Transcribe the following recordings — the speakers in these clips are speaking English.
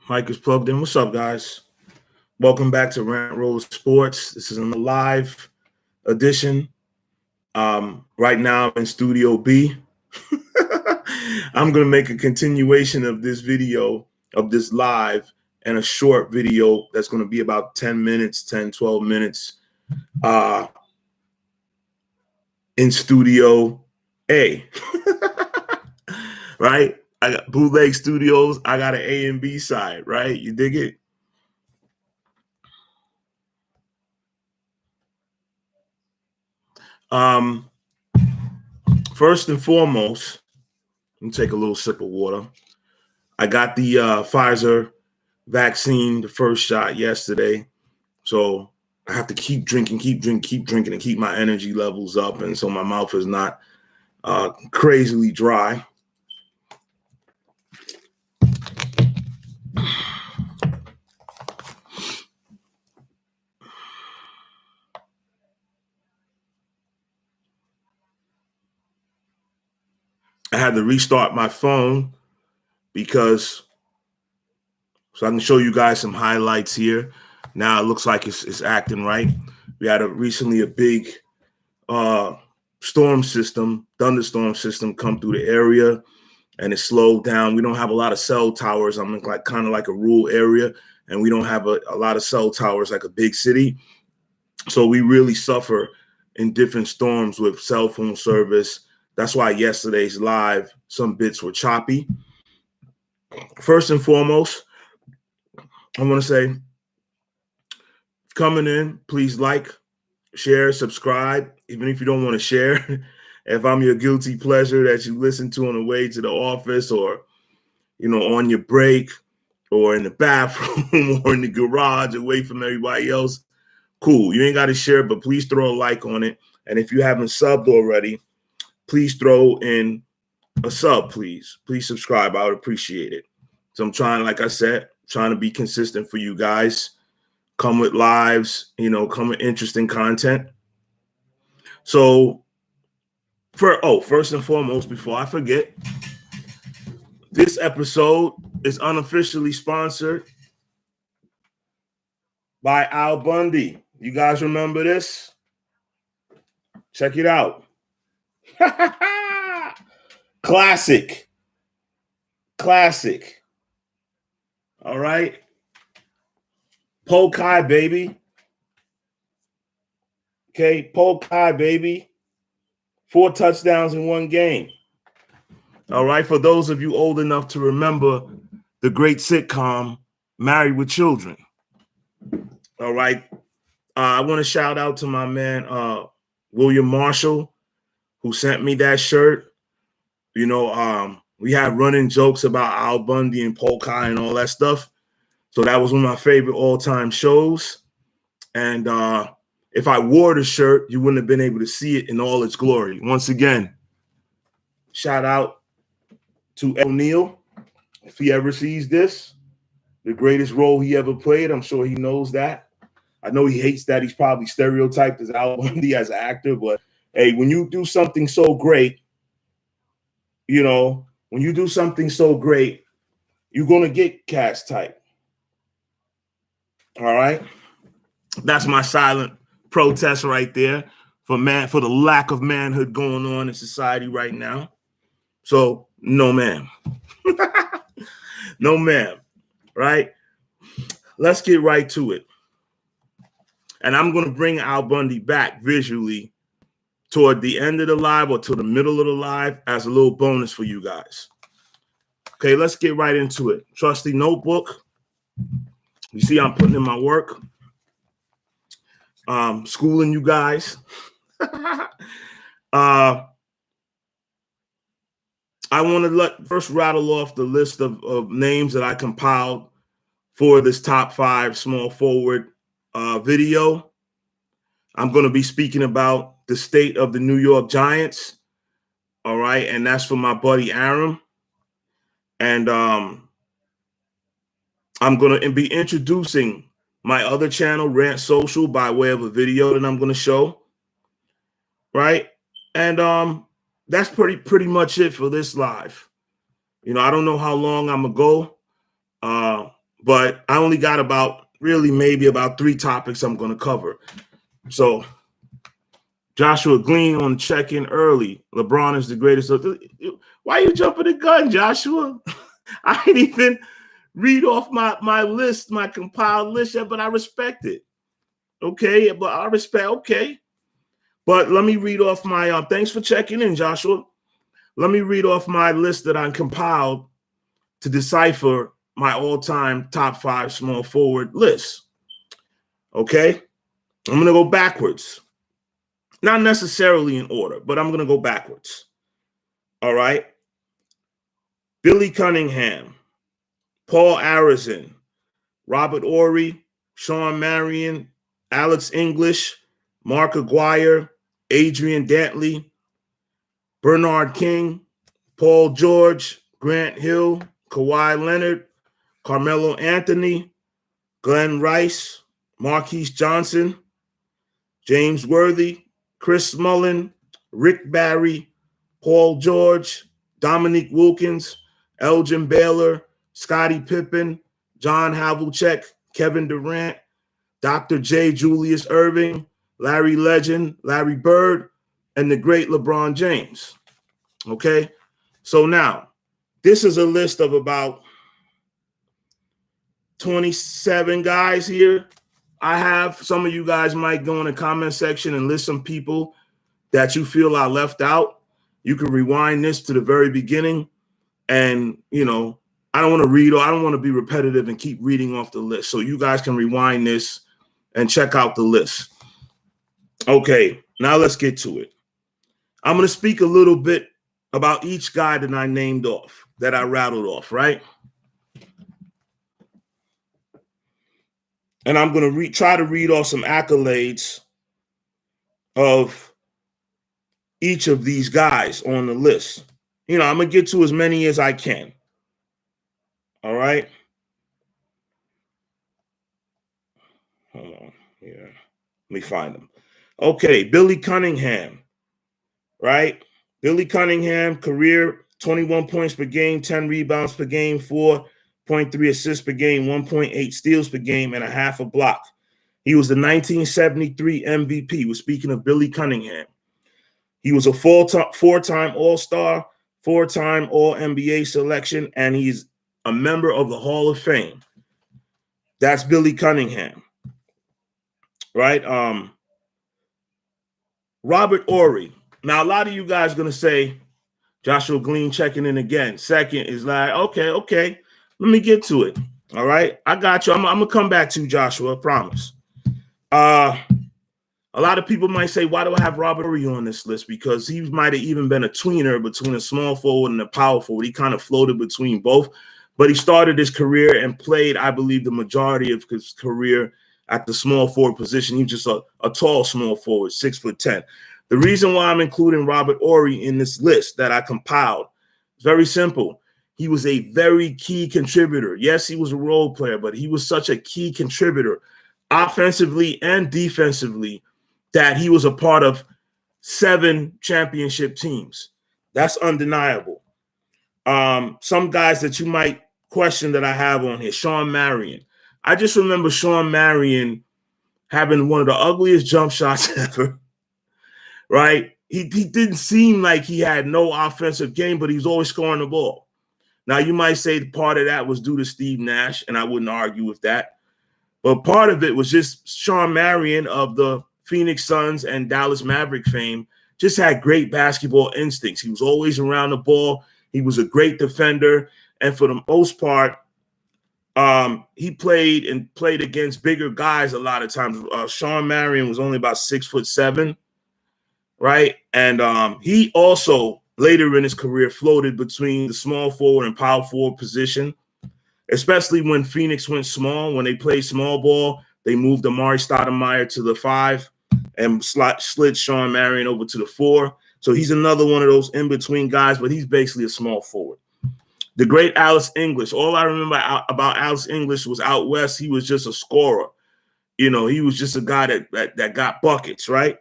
Mike is plugged in. What's up, guys? Welcome back to Rant Sports. This is a live edition. Right now I'm in Studio B. I'm going to make a continuation of this video, of this live, and a short video that's going to be about 10 minutes, 10, 12 minutes in Studio A. Right? I got Bootleg Studios. I got an A and B side, right? You dig it? First and foremost, let me take a little sip of water. I got the Pfizer vaccine, the first shot yesterday. So I have to keep drinking, and keep my energy levels up. And so my mouth is not crazily dry. I had to restart my phone because so I can show you guys some highlights here. Now it looks like it's acting right. We had recently a big thunderstorm system come through the area, and it slowed down. We don't have a lot of cell towers. I'm like kind of like a rural area, and we don't have a lot of cell towers like a big city. So we really suffer in different storms with cell phone service. That's why yesterday's live, some bits were choppy. First and foremost, I want to say, coming in, please like, share, subscribe, even if you don't want to share. If I'm your guilty pleasure that you listen to on the way to the office, or, you know, on your break, or in the bathroom, or in the garage, away from everybody else, cool. You ain't got to share, but please throw a like on it. And if you haven't subbed already, please throw in a sub, please. Please subscribe. I would appreciate it. So I'm trying, like I said, trying to be consistent for you guys. Come with lives, you know, come with interesting content. So, first and foremost, before I forget, this episode is unofficially sponsored by Al Bundy. You guys remember this? Check it out. Classic. All right. Pokai, baby. Okay, Pokai, baby. 4 touchdowns in 1 game. All right, for those of you old enough to remember the great sitcom Married with Children. All right. I want to shout out to my man, William Marshall, who sent me that shirt. You know, we had running jokes about Al Bundy and Pokai and all that stuff. So that was one of my favorite all-time shows. And if I wore the shirt, you wouldn't have been able to see it in all its glory. Once again, shout out to O'Neal. If he ever sees this, the greatest role he ever played, I'm sure he knows that. I know he hates that he's probably stereotyped as Al Bundy as an actor, but hey, when you do something so great, you know, when you do something so great, you're going to get cast type. All right? That's my silent protest right there for the lack of manhood going on in society right now. So, no, ma'am. No, ma'am. Right? Let's get right to it. And I'm going to bring Al Bundy back visually toward the end of the live or to the middle of the live as a little bonus for you guys. Okay, let's get right into it. Trusty notebook. You see I'm putting in my work. Schooling you guys. I want to first rattle off the list of names that I compiled for this top 5 small forward video. I'm going to be speaking about the state of the New York Giants. All right. And that's for my buddy Aaron. And I'm going to be introducing my other channel, Rant Social, by way of a video that I'm going to show. Right. And that's pretty much it for this live. You know, I don't know how long I'm going to go, but I only got maybe about 3 topics I'm going to cover. So Joshua Glean on check-in early. LeBron is the greatest. Why are you jumping the gun, Joshua? I didn't even read off my list, my compiled list yet, but I respect it. Okay, but I respect, okay. But let me read off my, thanks for checking in, Joshua. Let me read off my list that I compiled to decipher my all-time top 5 small forward list. Okay, I'm going to go backwards. Not necessarily in order, but I'm going to go backwards. All right. Billy Cunningham, Paul Arizin, Robert Horry, Sean Marion, Alex English, Mark Aguirre, Adrian Dantley, Bernard King, Paul George, Grant Hill, Kawhi Leonard, Carmelo Anthony, Glenn Rice, Marquise Johnson, James Worthy, Chris Mullin, Rick Barry, Paul George, Dominique Wilkins, Elgin Baylor, Scottie Pippen, John Havlicek, Kevin Durant, Dr. J. Julius Erving, Larry Legend, Larry Bird, and the great LeBron James. Okay? So now, this is a list of about 27 guys here. I have some of you guys might go in the comment section and list some people that you feel I left out. You can rewind this to the very beginning. And, you know, I don't want to read, or I don't want to be repetitive and keep reading off the list. So you guys can rewind this and check out the list. Okay, now let's get to it. I'm going to speak a little bit about each guy that I named off, that I rattled off, right? And I'm going to try to read off some accolades of each of these guys on the list. You know, I'm going to get to as many as I can. All right. Hold on here. Let me find them. Okay. Billy Cunningham, right? Billy Cunningham, career 21 points per game, 10 rebounds per game, 4.3 assists per game, 1.8 steals per game, and a half a block. He was the 1973 MVP. We're speaking of Billy Cunningham. He was a four-time All-Star, 4-time All-NBA selection, and he's a member of the Hall of Fame. That's Billy Cunningham, right? Robert Horry. Now, a lot of you guys are going to say, Joshua Glean checking in again. Second is like, okay. Let me get to it. All right? I got you. I'm going to come back to you, Joshua. I promise. A lot of people might say, why do I have Robert Horry on this list? Because he might have even been a tweener between a small forward and a power forward. He kind of floated between both. But he started his career and played, I believe, the majority of his career at the small forward position. He's just a tall small forward, 6'10". The reason why I'm including Robert Horry in this list that I compiled is very simple. He was a very key contributor. Yes, he was a role player, but he was such a key contributor offensively and defensively that he was a part of 7 championship teams. That's undeniable. Some guys that you might question that I have on here, Sean Marion. I just remember Sean Marion having one of the ugliest jump shots ever, right? He didn't seem like he had no offensive game, but he was always scoring the ball. Now, you might say part of that was due to Steve Nash, and I wouldn't argue with that. But part of it was just Sean Marion of the Phoenix Suns and Dallas Maverick fame just had great basketball instincts. He was always around the ball. He was a great defender. And for the most part, he played against bigger guys a lot of times. Sean Marion was only about 6'7", right? And he also later in his career floated between the small forward and power forward position, especially when Phoenix went small. When they played small ball, they moved Amari Stoudemire to the 5 and slid Sean Marion over to the 4. So he's another one of those in-between guys, but he's basically a small forward. The great Alex English. All I remember about Alex English was out west, he was just a scorer. You know, he was just a guy that got buckets, right?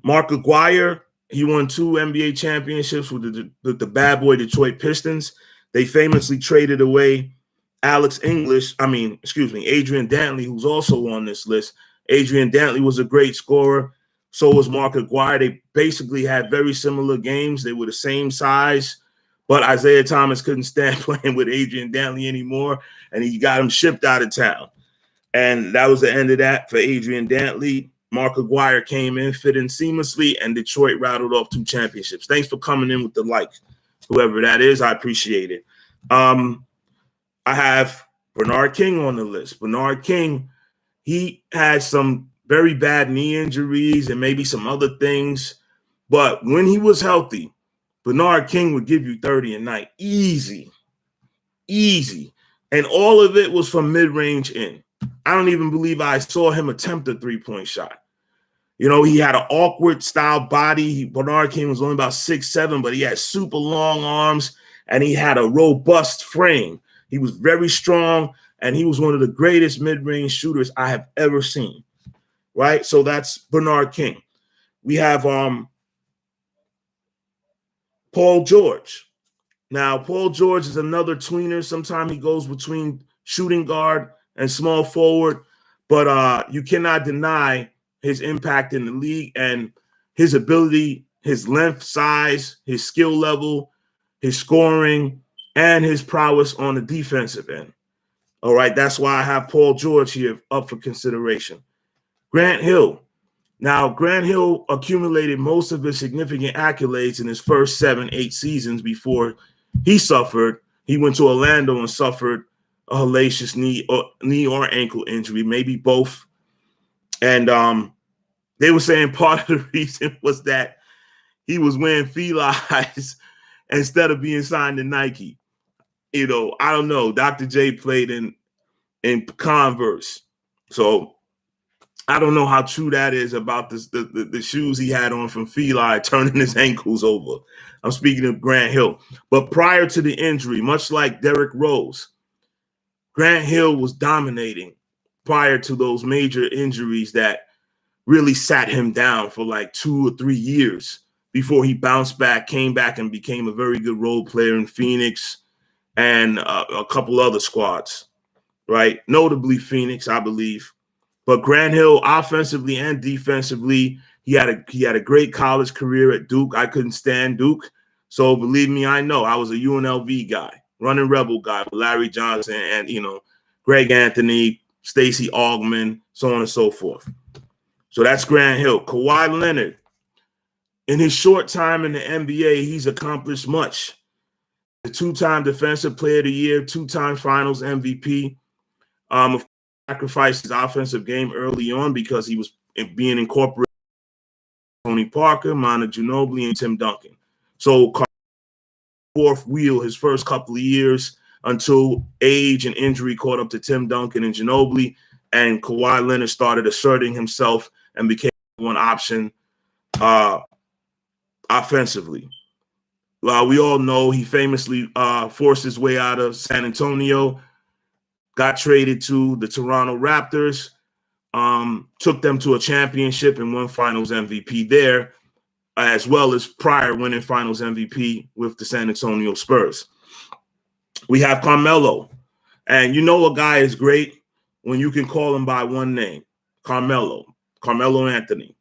Mark Aguirre, he won 2 NBA championships with the bad boy Detroit Pistons. They famously traded away Adrian Dantley, who's also on this list. Adrian Dantley was a great scorer. So was Mark Aguirre. They basically had very similar games. They were the same size, but Isaiah Thomas couldn't stand playing with Adrian Dantley anymore, and he got him shipped out of town. And that was the end of that for Adrian Dantley. Mark Aguirre came in, fit in seamlessly, and Detroit rattled off 2 championships. Thanks for coming in with the like, whoever that is. I appreciate it. I have Bernard King on the list. Bernard King, he had some very bad knee injuries and maybe some other things. But when he was healthy, Bernard King would give you 30 a night. Easy. And all of it was from mid-range in. I don't even believe I saw him attempt a three-point shot. You know, he had an awkward style body. Bernard King was only about 6'7", but he had super long arms, and he had a robust frame. He was very strong, and he was one of the greatest mid-range shooters I have ever seen, right? So that's Bernard King. We have Paul George. Now, Paul George is another tweener. Sometimes he goes between shooting guard and small forward, but you cannot deny his impact in the league and his ability, his length, size, his skill level, his scoring, and his prowess on the defensive end. All right, that's why I have Paul George here up for consideration. Grant Hill. Now, Grant Hill accumulated most of his significant accolades in his first 7-8 seasons before he suffered. He went to Orlando and suffered a hellacious knee or ankle injury, maybe both. And they were saying part of the reason was that he was wearing felines instead of being signed to Nike. You know, I don't know. Dr. J played in Converse. So I don't know how true that is about the shoes he had on from Feli turning his ankles over. I'm speaking of Grant Hill. But prior to the injury, much like Derrick Rose, Grant Hill was dominating prior to those major injuries that really sat him down for like 2 or 3 years before he bounced back, came back, and became a very good role player in Phoenix and a couple other squads, right? Notably Phoenix, I believe. But Grant Hill, offensively and defensively, he had a great college career at Duke. I couldn't stand Duke. So believe me, I know. I was a UNLV guy, running Rebel guy with Larry Johnson and, you know, Greg Anthony, Stacey Augmon, so on and so forth. So that's Grant Hill. Kawhi Leonard, in his short time in the NBA, he's accomplished much. The 2-time Defensive Player of the Year, 2-time Finals MVP. Of course, sacrificed his offensive game early on because he was being incorporated with Tony Parker, Manu Ginobili, and Tim Duncan. So fourth wheel his first couple of years until age and injury caught up to Tim Duncan and Ginobili, and Kawhi Leonard started asserting himself and became one option offensively. We all know he famously forced his way out of San Antonio, got traded to the Toronto Raptors, took them to a championship and won Finals MVP there, as well as prior winning Finals MVP with the San Antonio Spurs. We have Carmelo, and you know a guy is great when you can call him by one name, Carmelo Anthony.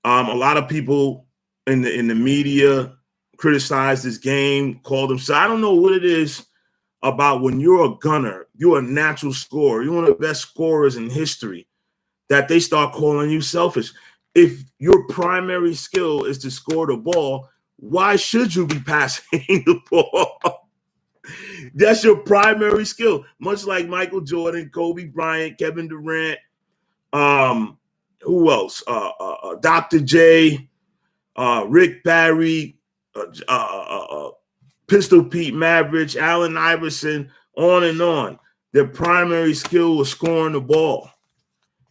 A lot of people in the media criticized this game, called him. So I don't know what it is about when you're a gunner, you're a natural scorer, you're one of the best scorers in history, that they start calling you selfish. If your primary skill is to score the ball, why should you be passing the ball? That's your primary skill. Much like Michael Jordan, Kobe Bryant, Kevin Durant, who else? Dr. J, Rick Barry, Pistol Pete Maravich, Allen Iverson, on and on. Their primary skill was scoring the ball.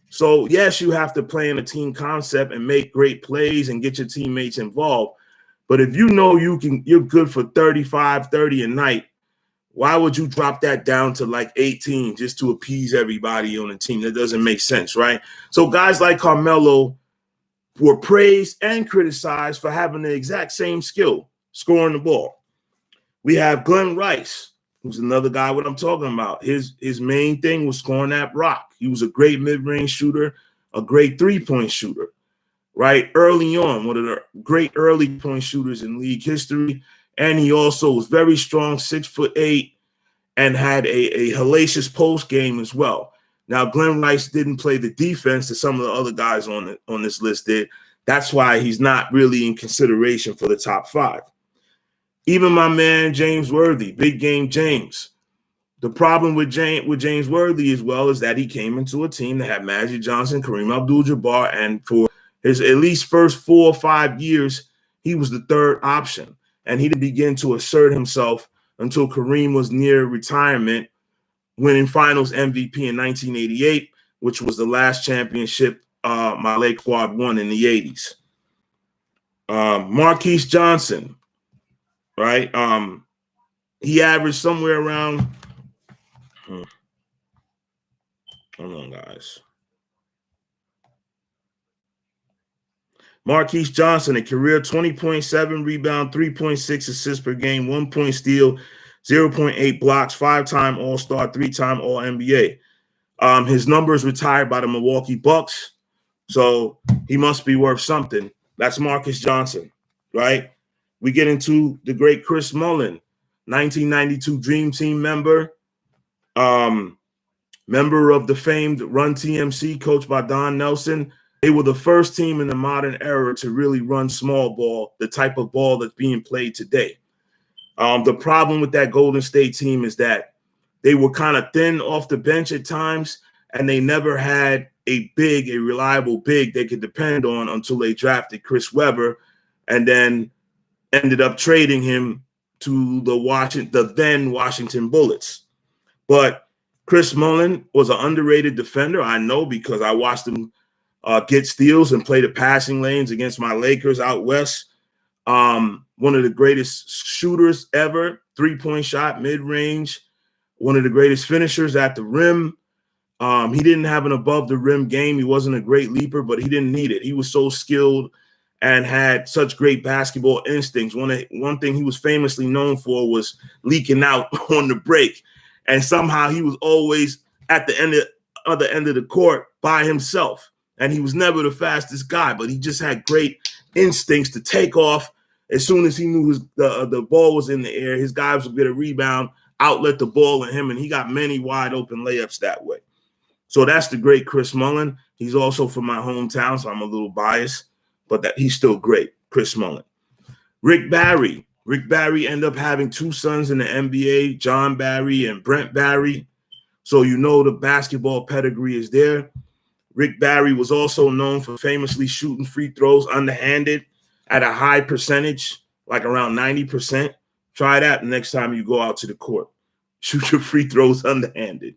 So, yes, you have to play in a team concept and make great plays and get your teammates involved. But if you know you're good for 35, 30 a night, why would you drop that down to like 18 just to appease everybody on the team? That doesn't make sense, right? So guys like Carmelo were praised and criticized for having the exact same skill, scoring the ball. We have Glenn Rice. who's another guy what I'm talking about. His main thing was scoring that rock. He was a great mid-range shooter, a great three-point shooter, right? Early on, one of the great early point shooters in league history. And he also was very strong, 6'8", and had a hellacious post game as well. Now, Glenn Rice didn't play the defense that some of the other guys on this list did. That's why he's not really in consideration for the top 5. Even my man James Worthy, Big Game James. The problem with James Worthy as well is that he came into a team that had Magic Johnson, Kareem Abdul-Jabbar, and for his at least first 4 or 5 years, he was the third option. And he didn't begin to assert himself until Kareem was near retirement, winning Finals MVP in 1988, which was the last championship my Lake squad won in the 80s. Marquise Johnson, right? He averaged somewhere around. Hold on, guys. Marquise Johnson, a career 20.7 rebound, 3.6 assists per game, 1 point steal, 0.8 blocks, 5-time All-Star, 3-time All-NBA. His numbers retired by the Milwaukee Bucks, so he must be worth something. That's Marcus Johnson, right? We get into the great Chris Mullin, 1992 Dream Team member, member of the famed Run TMC, coached by Don Nelson. They were the first team in the modern era to really run small ball, the type of ball that's being played today. The problem with that Golden State team is that they were kind of thin off the bench at times, and they never had a reliable big they could depend on until they drafted Chris Webber and then ended up trading him to the then Washington Bullets. But Chris Mullin was an underrated defender. I know because I watched him get steals and play the passing lanes against my Lakers out west. One of the greatest shooters ever, 3-point shot, mid-range, one of the greatest finishers at the rim. He didn't have an above the rim game. He wasn't a great leaper, but he didn't need it. He was so skilled and had such great basketball instincts. One thing he was famously known for was leaking out on the break. And somehow he was always at the other end of the court by himself. And he was never the fastest guy, but he just had great instincts to take off. As soon as he knew the ball was in the air, his guys would get a rebound, outlet the ball at him, and he got many wide open layups that way. So that's the great Chris Mullin. He's also from my hometown, so I'm a little biased, but he's still great, Chris Mullin. Rick Barry. Rick Barry ended up having 2 sons in the NBA, John Barry and Brent Barry. So you know the basketball pedigree is there. Rick Barry was also known for famously shooting free throws underhanded at a high percentage, like around 90%. Try that next time you go out to the court. Shoot your free throws underhanded.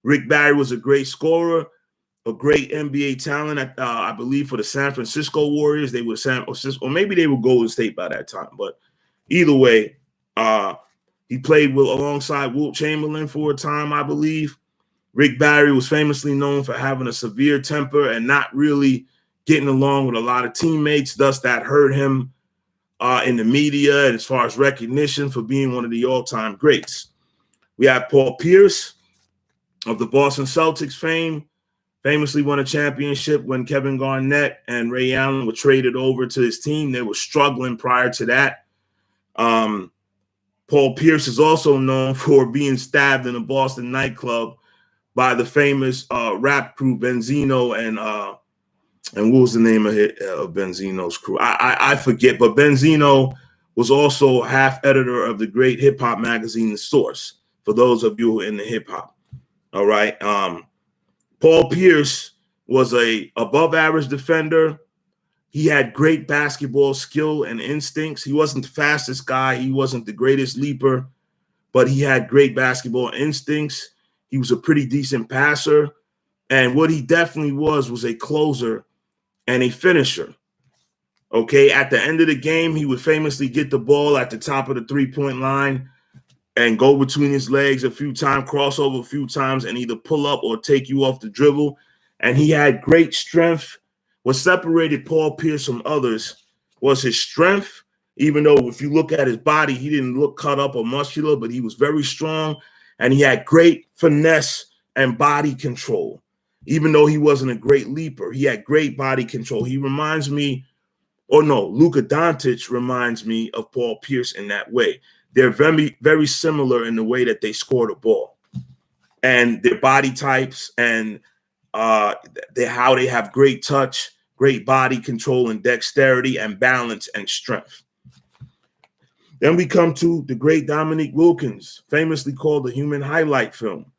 Rick Barry was a great scorer, a great NBA talent, I believe, for the San Francisco Warriors. They were or maybe they were Golden State by that time. But either way, he played alongside Wilt Chamberlain for a time, I believe. Rick Barry was famously known for having a severe temper and not really getting along with a lot of teammates. Thus, that hurt him in the media and as far as recognition for being one of the all-time greats. We have Paul Pierce of the Boston Celtics fame, famously won a championship when Kevin Garnett and Ray Allen were traded over to his team. They were struggling prior to that. Paul Pierce is also known for being stabbed in a Boston nightclub by the famous rap crew Benzino and what was the name of Benzino's crew? I forget, but Benzino was also half editor of the great hip hop magazine, The Source, for those of you who are in the hip hop. All right. Paul Pierce was a above average defender. He had great basketball skill and instincts. He wasn't the fastest guy. He wasn't the greatest leaper, but he had great basketball instincts. He was a pretty decent passer. And what he definitely was a closer and a finisher. Okay, at the end of the game, he would famously get the ball at the top of the three-point line and go between his legs a few times, cross over a few times, and either pull up or take you off the dribble. And he had great strength. What separated Paul Pierce from others was his strength Even though if you look at his body, he didn't look cut up or muscular, but he was very strong and he had great finesse and body control. Even though he wasn't a great leaper, he had great body control. He reminds me, Luka Doncic reminds me of Paul Pierce in that way. They're very, very similar in the way that they score the ball and their body types and how they have great touch, great body control and dexterity and balance and strength. Then we come to the great Dominique Wilkins, famously called the human highlight film.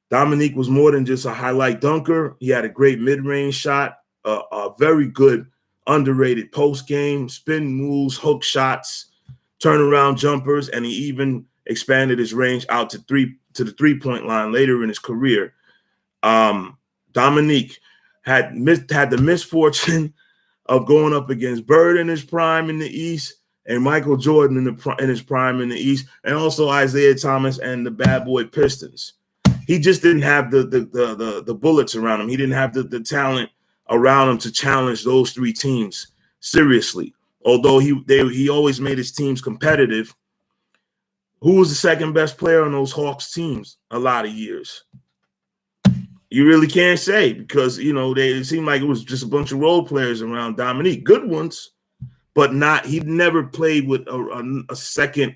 Dominique was more than just a highlight dunker. He had a great mid-range shot, a very good underrated post game, spin moves, hook shots, turnaround jumpers, and he even expanded his range out to the three-point line later in his career. Dominique had the misfortune of going up against Bird in his prime in the East and Michael Jordan in his prime in the East, and also Isaiah Thomas and the bad boy Pistons. He just didn't have the bullets around him. He didn't have the talent around him to challenge those three teams seriously. Although he always made his teams competitive. Who was the second best player on those Hawks teams a lot of years? You really can't say because, it seemed like it was just a bunch of role players around Dominique. Good ones, but he never played with a second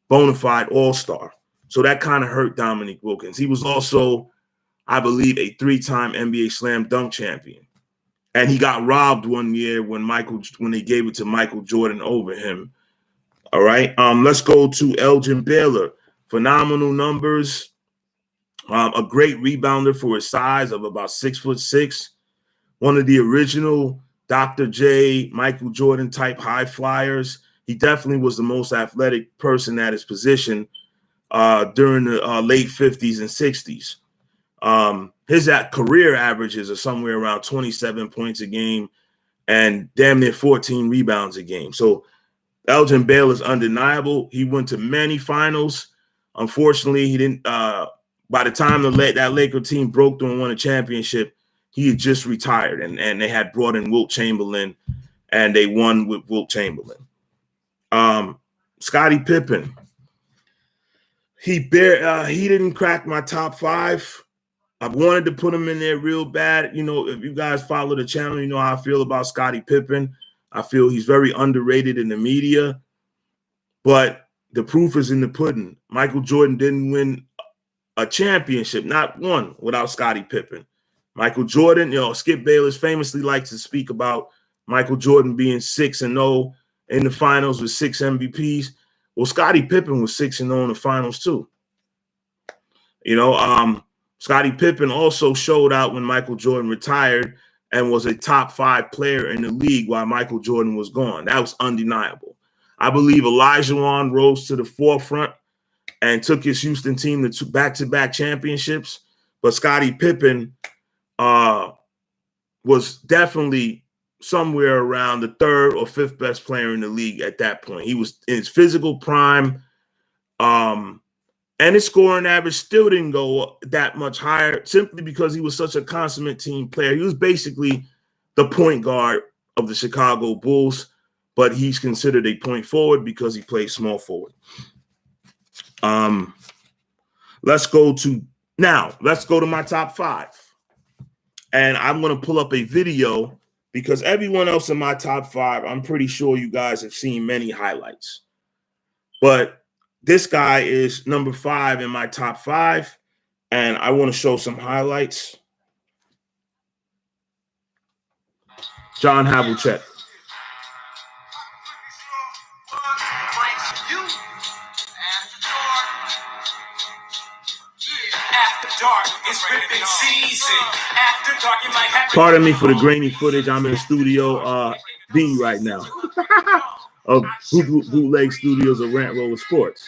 bona fide all-star. So that kind of hurt Dominique Wilkins. He was also, I believe, a 3-time NBA Slam Dunk champion. And he got robbed one year when they gave it to Michael Jordan over him. All right. Let's go to Elgin Baylor. Phenomenal numbers. A great rebounder for his size of about 6'6". One of the original Dr. J, Michael Jordan type high flyers. He definitely was the most athletic person at his position during the late 50s and 60s. His career averages are somewhere around 27 points a game and damn near 14 rebounds a game. So Elgin Baylor is undeniable. He went to many finals. Unfortunately, he didn't. By the time that Laker team broke through and won a championship, he had just retired, and they had brought in Wilt Chamberlain, and they won with Wilt Chamberlain. Scottie Pippen. He didn't crack my top 5. I wanted to put him in there real bad. If you guys follow the channel, you know how I feel about Scottie Pippen. I feel he's very underrated in the media, but the proof is in the pudding. Michael Jordan didn't win a championship, not one, without Scottie Pippen. Michael Jordan, Skip Bayless famously likes to speak about Michael Jordan being 6-0 in the finals with 6 MVPs. Well, Scottie Pippen was 6-0 in the finals too. Scottie Pippen also showed out when Michael Jordan retired and was a top 5 player in the league while Michael Jordan was gone. That was undeniable. I believe Olajuwon rose to the forefront and took his Houston team to back-to-back championships. But Scottie Pippen was definitely somewhere around the 3rd or 5th best player in the league at that point. He was in his physical prime. And his scoring average still didn't go that much higher simply because he was such a consummate team player. He was basically the point guard of the Chicago Bulls, but he's considered a point forward because he plays small forward. Let's go to my top 5. And I'm going to pull up a video because everyone else in my top 5, I'm pretty sure you guys have seen many highlights. But this guy is number 5 in my top 5, and I want to show some highlights. John Havlicek. Pardon me for the grainy footage. I'm in the studio B right now of Bootleg Studios of Rant Roller Sports.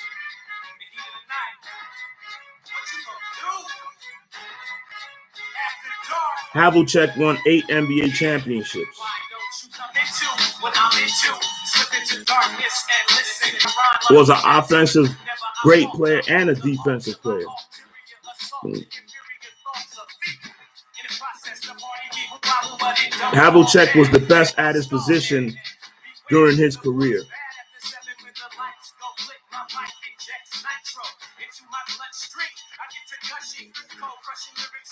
Havlicek won 8 NBA championships. Was an offensive great player and a defensive player. Havlicek was the best at his position during his career.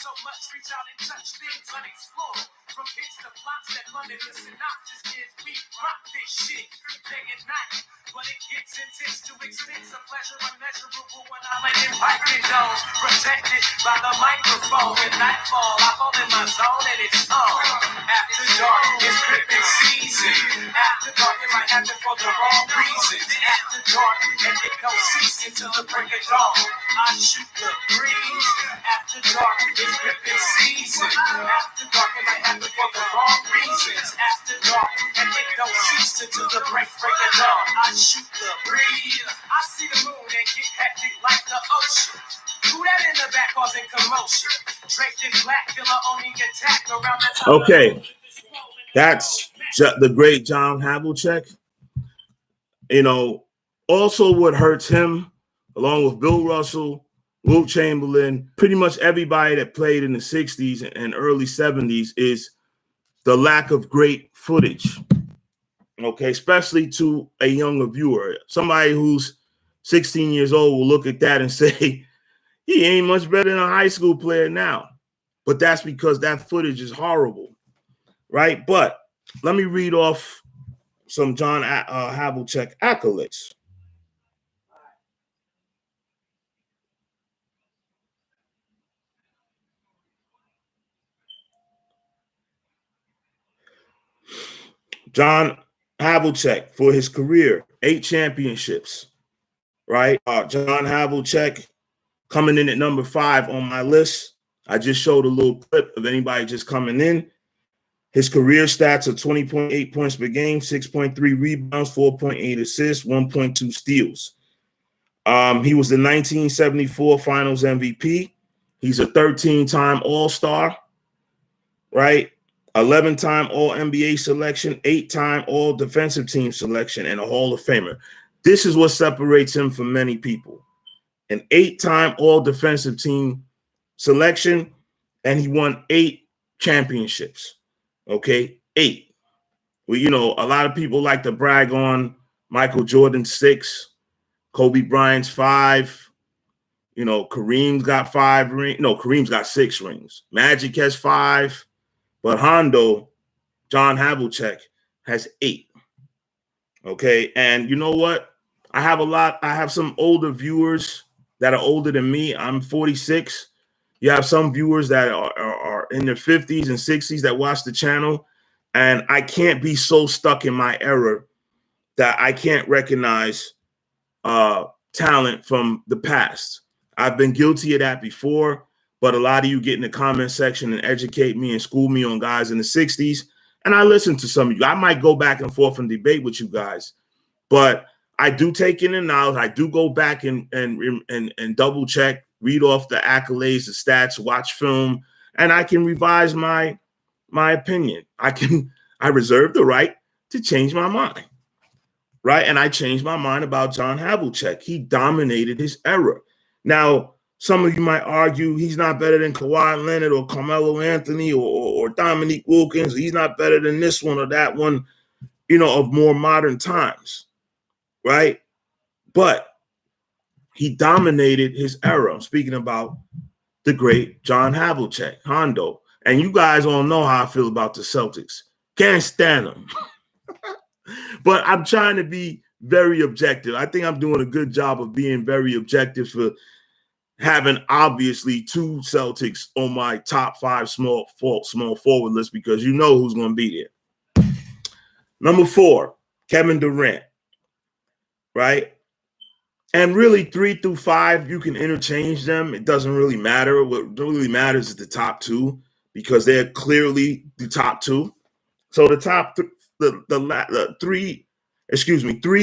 so much, reach out and touch things unexplored. From hits to plots that London the synopsis gives, we rock this shit day and night. But it gets intense to extents of pleasure unmeasurable when I let it pipe it goes. Protected by the microphone. When nightfall, I fall in my zone and it's on. After dark, it's cricket season. After dark, it might happen for the wrong reasons. After dark, and it don't cease until the break of dawn. I shoot the breeze. After dark, it's cricket season. After dark, it might happen for the wrong reasons. After dark, and it don't cease until the break of dawn. I shoot the breeze. I see the moon and get hectic like the ocean. Who that in the back causing commotion? Draped in black, killer only attack around the time. Okay, that's the great John Havlicek. You know, also what hurts him, along with Bill Russell, Wilt Chamberlain, pretty much everybody that played in the 60s and early 70s, is the lack of great footage. Okay, especially to a younger viewer. Somebody who's 16 years old will look at that and say, he ain't much better than a high school player now. But that's because that footage is horrible, right? But let me read off some John Havlicek accolades. John Havlicek, for his career, 8 championships, right? John Havlicek coming in at number 5 on my list. I just showed a little clip of anybody just coming in. His career stats are 20.8 points per game, 6.3 rebounds, 4.8 assists, 1.2 steals. He was the 1974 Finals MVP. He's a 13-time All-Star, right? 11-time All-NBA selection, 8-time All-Defensive Team selection, and a Hall of Famer. This is what separates him from many people. An 8-time All-Defensive Team selection, and he won 8 championships. Okay, 8. Well, you know, a lot of people like to brag on Michael Jordan's 6, Kobe Bryant's 5. You know, Kareem's got 5 rings. No, Kareem's got 6 rings. Magic has 5. But Hondo, John Havlicek, has 8. Okay, and you know what? I have some older viewers that are older than me. I'm 46. You have some viewers that are in their 50s and 60s that watch the channel, and I can't be so stuck in my era that I can't recognize talent from the past. I've been guilty of that before, but a lot of you get in the comment section and educate me and school me on guys in the 60s, and I listen to some of you. I might go back and forth and debate with you guys, but I do take in the knowledge. I do go back and double check, read off the accolades, the stats, watch film, and I can revise my opinion. I reserve the right to change my mind, right? And I changed my mind about John Havlicek. He dominated his era. Now, some of you might argue he's not better than Kawhi Leonard or Carmelo Anthony or Dominique Wilkins. He's not better than this one or that one, you know, of more modern times, right? But he dominated his era. I'm speaking about the great John Havlicek, Hondo. And you guys all know how I feel about the Celtics. Can't stand them. But I'm trying to be very objective. I think I'm doing a good job of being very objective for having obviously 2 Celtics on my top 5 small forward list, because you know who's going to be there. Number 4, Kevin Durant, right? And really 3 through 5, you can interchange them. It doesn't really matter. What really matters is the top 2, because they're clearly the top 2. So the top 3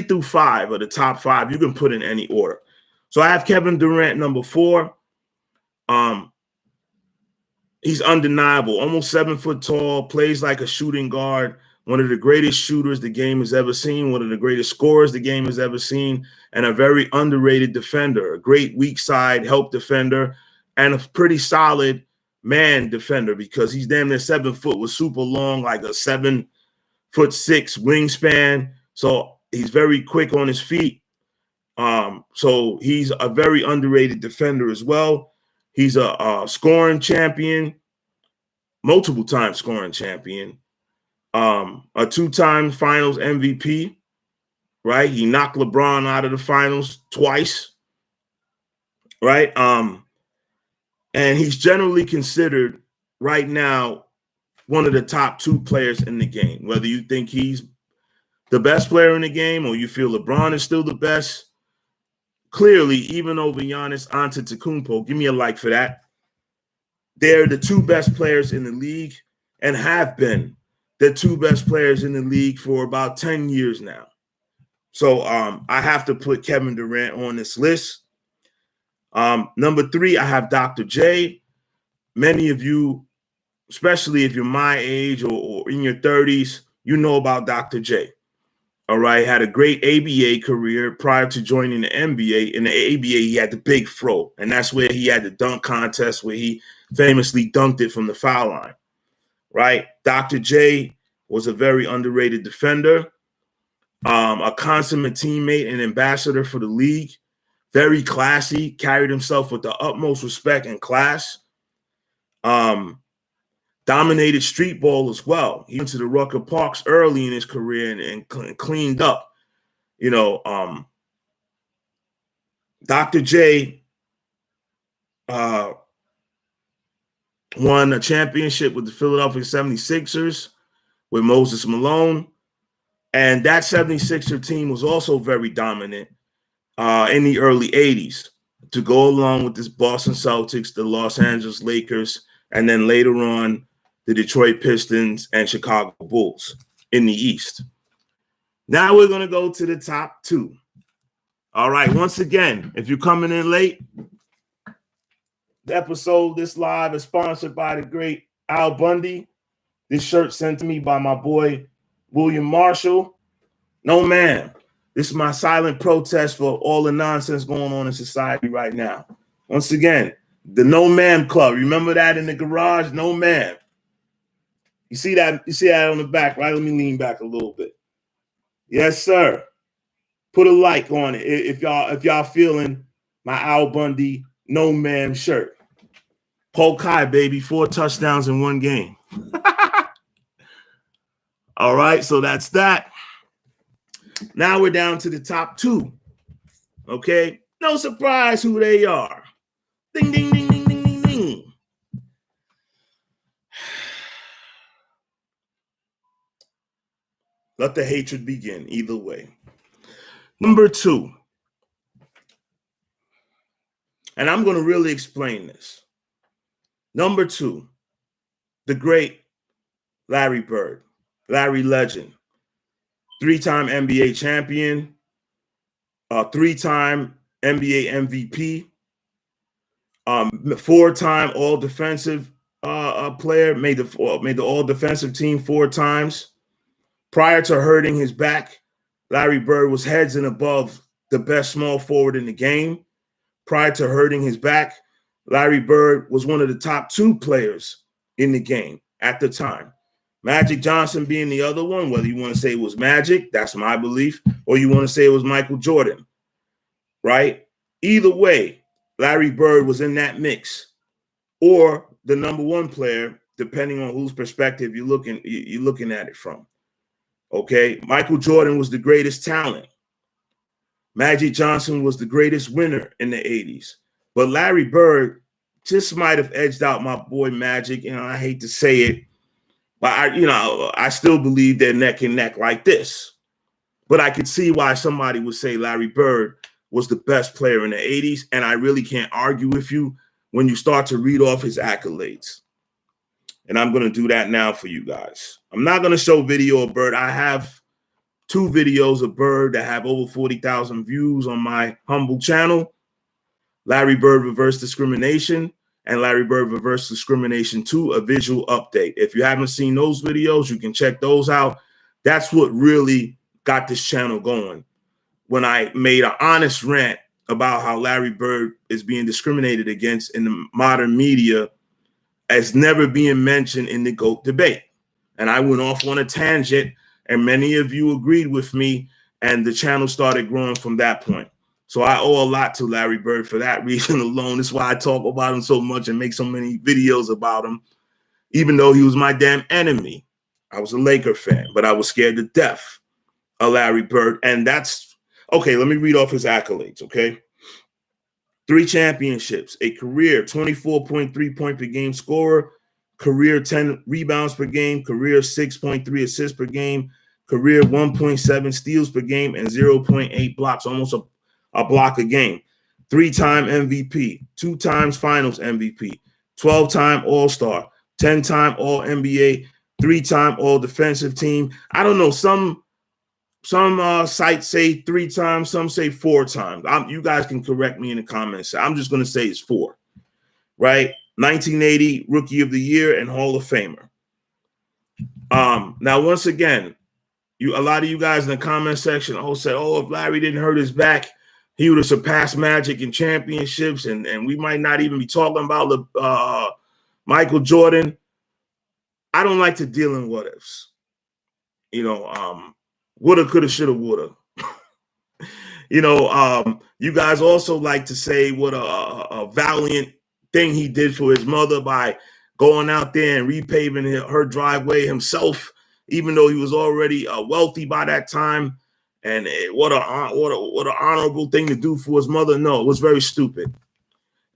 through 5 are the top 5. You can put in any order. So I have Kevin Durant number 4. He's undeniable, almost 7 foot tall, plays like a shooting guard, one of the greatest shooters the game has ever seen, one of the greatest scorers the game has ever seen, and a very underrated defender, a great weak side help defender, and a pretty solid man defender, because he's damn near 7 foot with super long, like a 7'6" wingspan. So he's very quick on his feet. So he's a very underrated defender as well. He's a scoring champion, multiple time scoring champion, a two-time finals MVP, right? He knocked LeBron out of the finals twice, right? And he's generally considered right now one of the top two players in the game. Whether you think he's the best player in the game or you feel LeBron is still the best, clearly, even over Giannis Antetokounmpo, give me a like for that. They're the two best players in the league and have been the two best players in the league for about 10 years now. So I have to put Kevin Durant on this list. Number 3, I have Dr. J. Many of you, especially if you're my age or in your 30s, you know about Dr. J. All right, had a great ABA career prior to joining the NBA. In the ABA, he had the big fro, and that's where he had the dunk contest where he famously dunked it from the foul line, right? Dr. J was a very underrated defender, a consummate teammate and ambassador for the league, very classy, carried himself with the utmost respect and class, dominated street ball as well. He went to the Rucker Parks early in his career and cleaned up. You know, Dr. J won a championship with the Philadelphia 76ers with Moses Malone. And that 76er team was also very dominant in the early 80s to go along with this Boston Celtics, the Los Angeles Lakers, and then later on the Detroit Pistons and Chicago Bulls in the East. Now we're going to go to the top 2. All right. Once again, if you're coming in late, the episode, this live is sponsored by the great Al Bundy. This shirt sent to me by my boy, William Marshall. No, ma'am. This is my silent protest for all the nonsense going on in society right now. Once again, the No Ma'am Club. Remember that in the garage? No ma'am. You see that? You see that on the back, right? Let me lean back a little bit. Yes, sir. Put a like on it if y'all feeling my Al Bundy No Ma'am shirt. Polk High, baby. 4 touchdowns in 1 game. All right, so that's that. Now we're down to the top 2. Okay? No surprise who they are. Ding, ding, ding, ding, ding, ding, ding. Let the hatred begin either way. Number 2. And I'm going to really explain this. Number 2, the great Larry Bird. Larry Legend. 3-time NBA champion. 3-time NBA MVP. 4-time all-defensive player. Made the all-defensive team 4 times. Prior to hurting his back, Larry Bird was heads and above the best small forward in the game. Prior to hurting his back, Larry Bird was one of the top 2 players in the game at the time. Magic Johnson being the other one, whether you want to say it was Magic, that's my belief, or you want to say it was Michael Jordan, right? Either way, Larry Bird was in that mix, or the number 1 player, depending on whose perspective you're looking at it from. Okay, Michael Jordan was the greatest talent. Magic Johnson was the greatest winner in the 80s. But Larry Bird just might have edged out my boy Magic. You know, I hate to say it, but I still believe they're neck and neck like this. But I could see why somebody would say Larry Bird was the best player in the 80s. And I really can't argue with you when you start to read off his accolades. And I'm going to do that now for you guys. I'm not going to show video of Bird. I have 2 videos of Bird that have over 40,000 views on my humble channel. Larry Bird Reverse Discrimination and Larry Bird Reverse Discrimination 2, a visual update. If you haven't seen those videos, you can check those out. That's what really got this channel going. When I made an honest rant about how Larry Bird is being discriminated against in the modern media as never being mentioned in the GOAT debate. And I went off on a tangent, and many of you agreed with me, and the channel started growing from that point. So I owe a lot to Larry Bird for that reason alone. That's why I talk about him so much and make so many videos about him, even though he was my damn enemy. I was a Laker fan, but I was scared to death of Larry Bird. And that's okay. Let me read off his accolades, okay? 3 championships, a career 24.3 point per game scorer, career 10 rebounds per game, career 6.3 assists per game, career 1.7 steals per game, and 0.8 blocks, almost a block a game. 3-time MVP, 2 times finals MVP, 12-time All-Star, 10-time All-NBA, 3-time All-Defensive Team. I don't know, some sites say 3 times, some say 4 times. You guys can correct me in the comments. I'm just going to say it's 4, right? 1980 Rookie of the Year and Hall of Famer. Now, once again, a lot of you guys in the comment section said, if Larry didn't hurt his back, he would have surpassed Magic in championships, and we might not even be talking about Michael Jordan. I don't like to deal in what ifs. Woulda, coulda, shoulda, woulda. You guys also like to say what a valiant thing he did for his mother by going out there and repaving her driveway himself, even though he was already wealthy by that time. And what an honorable thing to do for his mother. No, it was very stupid.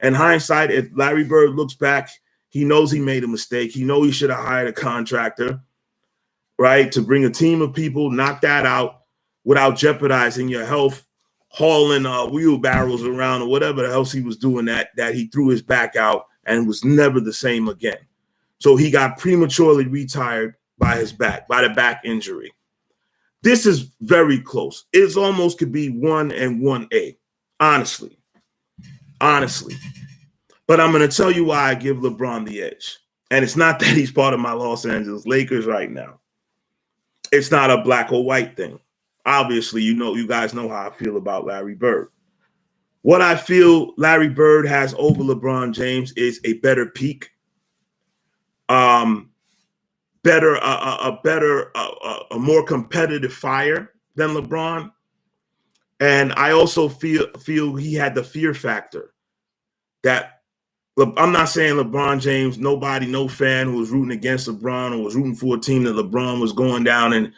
In hindsight, if Larry Bird looks back, he knows he made a mistake. He knows he should have hired a contractor, right, to bring a team of people, knock that out without jeopardizing your health, hauling wheelbarrows around or whatever else he was doing that he threw his back out and was never the same again. So he got prematurely retired by the back injury. This is very close. It's almost could be 1 and 1A, honestly. But I'm going to tell you why I give LeBron the edge. And it's not that he's part of my Los Angeles Lakers right now. It's not a black or white thing. Obviously, you guys know how I feel about Larry Bird. What I feel Larry Bird has over LeBron James is a better peak, a more competitive fire than LeBron. And I also feel he had the fear factor that I'm not saying LeBron James, no fan who was rooting against LeBron or was rooting for a team that LeBron was going down and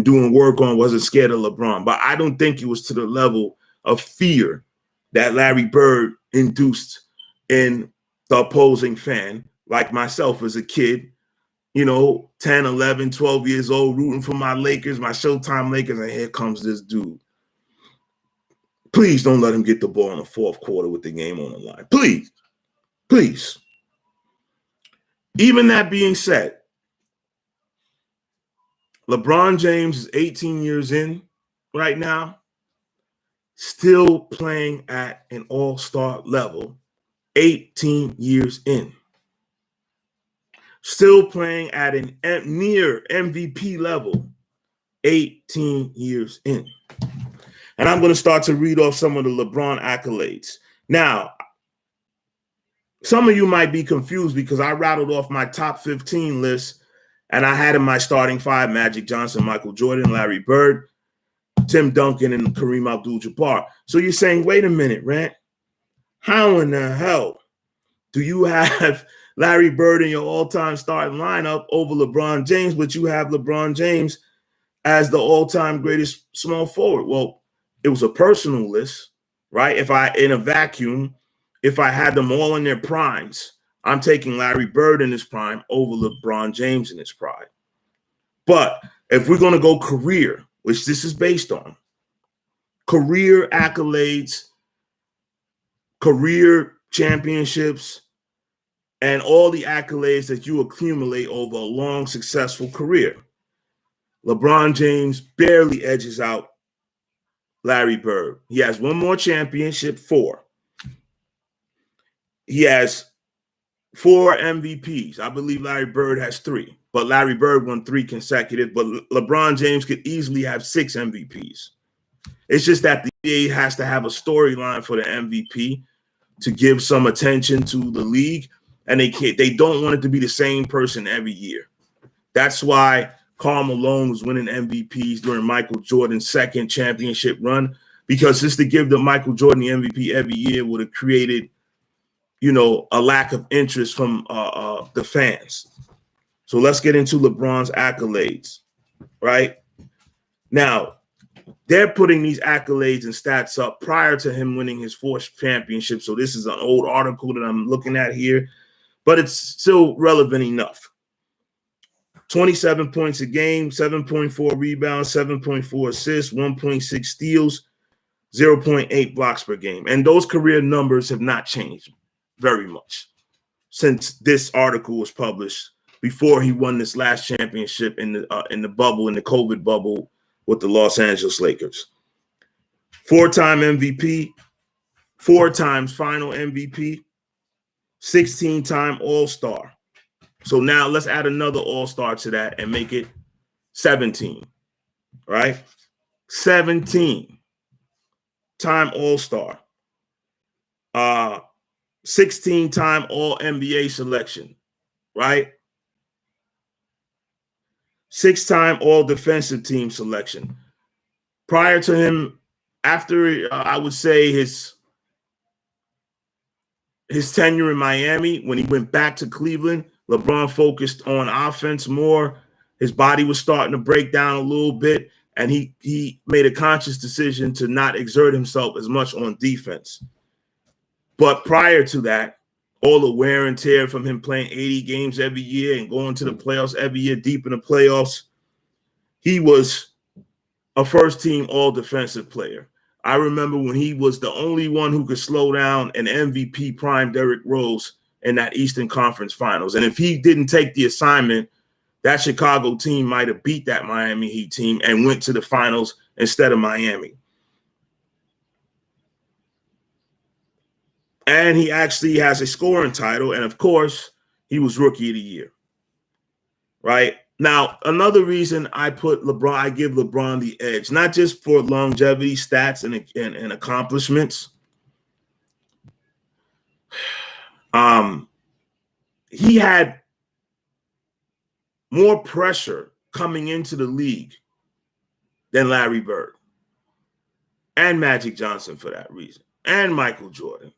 doing work on wasn't scared of LeBron. But I don't think it was to the level of fear that Larry Bird induced in the opposing fan, like myself as a kid, 10, 11, 12 years old, rooting for my Lakers, my Showtime Lakers, and here comes this dude. Please don't let him get the ball in the fourth quarter with the game on the line. Please. Even that being said, LeBron James is 18 years in right now, still playing at an all-star level, 18 years in. Still playing at an near MVP level, 18 years in. And I'm going to start to read off some of the LeBron accolades. Now, some of you might be confused because I rattled off my top 15 list and I had in my starting 5 Magic Johnson, Michael Jordan, Larry Bird, Tim Duncan, and Kareem Abdul-Jabbar. So you're saying, wait a minute, Rant, how in the hell do you have Larry Bird in your all-time starting lineup over LeBron James, but you have LeBron James as the all-time greatest small forward? Well, it was a personal list, right? If I had them all in their primes, I'm taking Larry Bird in his prime over LeBron James in his prime. But if we're going to go career, which this is based on, career accolades, career championships, and all the accolades that you accumulate over a long, successful career, LeBron James barely edges out Larry Bird. He has one more championship, 4. He has 4 MVPs. I believe Larry Bird has 3, but Larry Bird won 3 consecutive, but LeBron James could easily have 6 MVPs. It's just that the NBA has to have a storyline for the MVP to give some attention to the league, and they don't want it to be the same person every year. That's why Karl Malone was winning MVPs during Michael Jordan's second championship run, because just to give the Michael Jordan the MVP every year would have created, a lack of interest from the fans. So let's get into LeBron's accolades, right? Now, they're putting these accolades and stats up prior to him winning his fourth championship. So this is an old article that I'm looking at here, but it's still relevant enough. 27 points a game, 7.4 rebounds, 7.4 assists, 1.6 steals, 0.8 blocks per game. And those career numbers have not changed very much since this article was published before he won this last championship in the bubble, in the COVID bubble with the Los Angeles Lakers. 4-time MVP, 4 times final MVP, 16-time All-Star. So now let's add another All-Star to that and make it 17, right? 17-time All-Star. 16-time All-NBA selection, right? 6-time All-Defensive Team selection. Prior to him, after I would say his tenure in Miami, when he went back to Cleveland, LeBron focused on offense more. His body was starting to break down a little bit, and he made a conscious decision to not exert himself as much on defense. But prior to that, all the wear and tear from him playing 80 games every year and going to the playoffs every year, deep in the playoffs, he was a first-team all-defensive player. I remember when he was the only one who could slow down an MVP prime Derrick Rose in that Eastern Conference Finals. And if he didn't take the assignment, that Chicago team might have beat that Miami Heat team and went to the finals instead of Miami. And he actually has a scoring title. And, of course, he was Rookie of the Year. Right? Now, another reason I give LeBron the edge, not just for longevity, stats, and accomplishments. He had more pressure coming into the league than Larry Bird and Magic Johnson for that reason, and Michael Jordan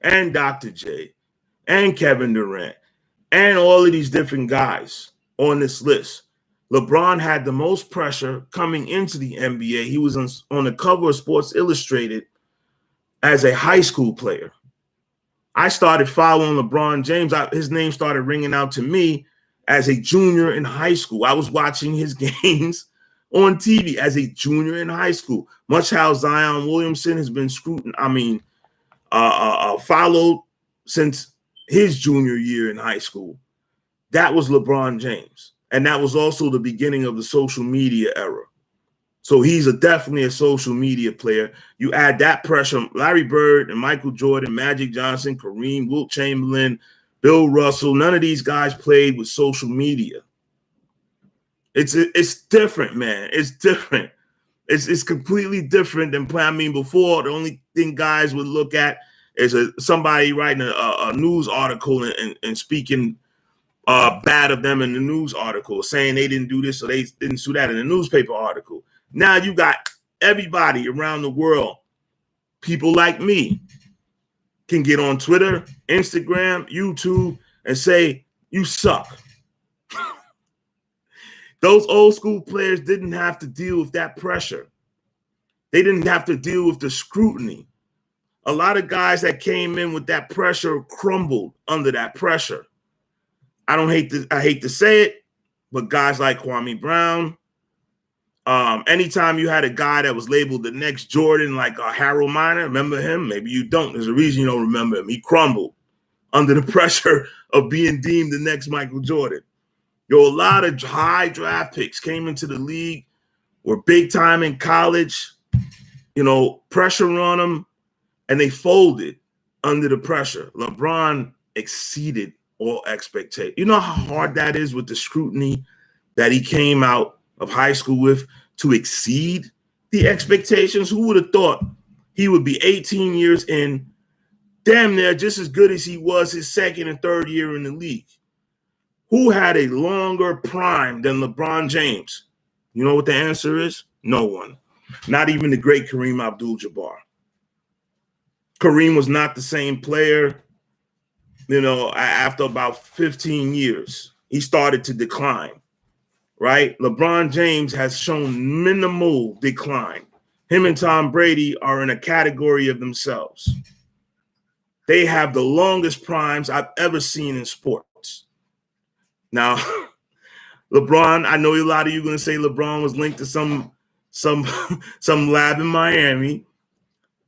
and Dr. J and Kevin Durant and all of these different guys on this list. LeBron had the most pressure coming into the NBA. He was on the cover of Sports Illustrated as a high school player. I started following LeBron James. His name started ringing out to me as a junior in high school. I was watching his games on TV as a junior in high school, much how Zion Williamson has been followed since his junior year in high school. That was LeBron James. And that was also the beginning of the social media era. So he's definitely a social media player. You add that pressure, Larry Bird and Michael Jordan, Magic Johnson, Kareem, Wilt Chamberlain, Bill Russell, none of these guys played with social media. It's different, man. It's different. It's completely different than playing. I mean, before, the only thing guys would look at is somebody writing a news article and speaking bad of them in the news article, saying they didn't do this or they didn't do that in the newspaper article. Now you got everybody around the world, people like me, can get on Twitter, Instagram, YouTube, and say, you suck. Those old school players didn't have to deal with that pressure. They didn't have to deal with the scrutiny. A lot of guys that came in with that pressure crumbled under that pressure. I hate to say it, but guys like Kwame Brown, anytime you had a guy that was labeled the next Jordan, like Harold Miner, remember him? Maybe you don't. There's a reason you don't remember him. He crumbled under the pressure of being deemed the next Michael Jordan. A lot of high draft picks came into the league, were big time in college, pressure on them, and they folded under the pressure. LeBron exceeded all expectations. You know how hard that is with the scrutiny that he came out of high school with, to exceed the expectations? Who would have thought he would be 18 years in, damn near just as good as he was his second and third year in the league? Who had a longer prime than LeBron James? You know what the answer is? No one. Not even the great Kareem Abdul-Jabbar. Kareem was not the same player, after about 15 years. He started to decline, right? LeBron James has shown minimal decline. Him and Tom Brady are in a category of themselves. They have the longest primes I've ever seen in sports. Now, LeBron, I know a lot of you are going to say LeBron was linked to some lab in Miami,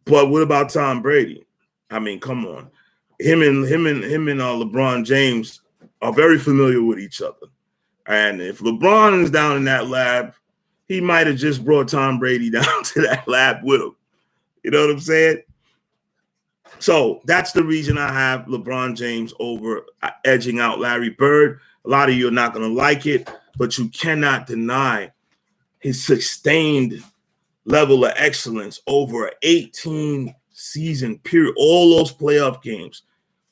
but what about Tom Brady? I mean, come on. Him and LeBron James are very familiar with each other. And if LeBron is down in that lab, he might have just brought Tom Brady down to that lab with him. You know what I'm saying? So that's the reason I have LeBron James over edging out Larry Bird. A lot of you are not going to like it, but you cannot deny his sustained level of excellence over an 18-season period. All those playoff games,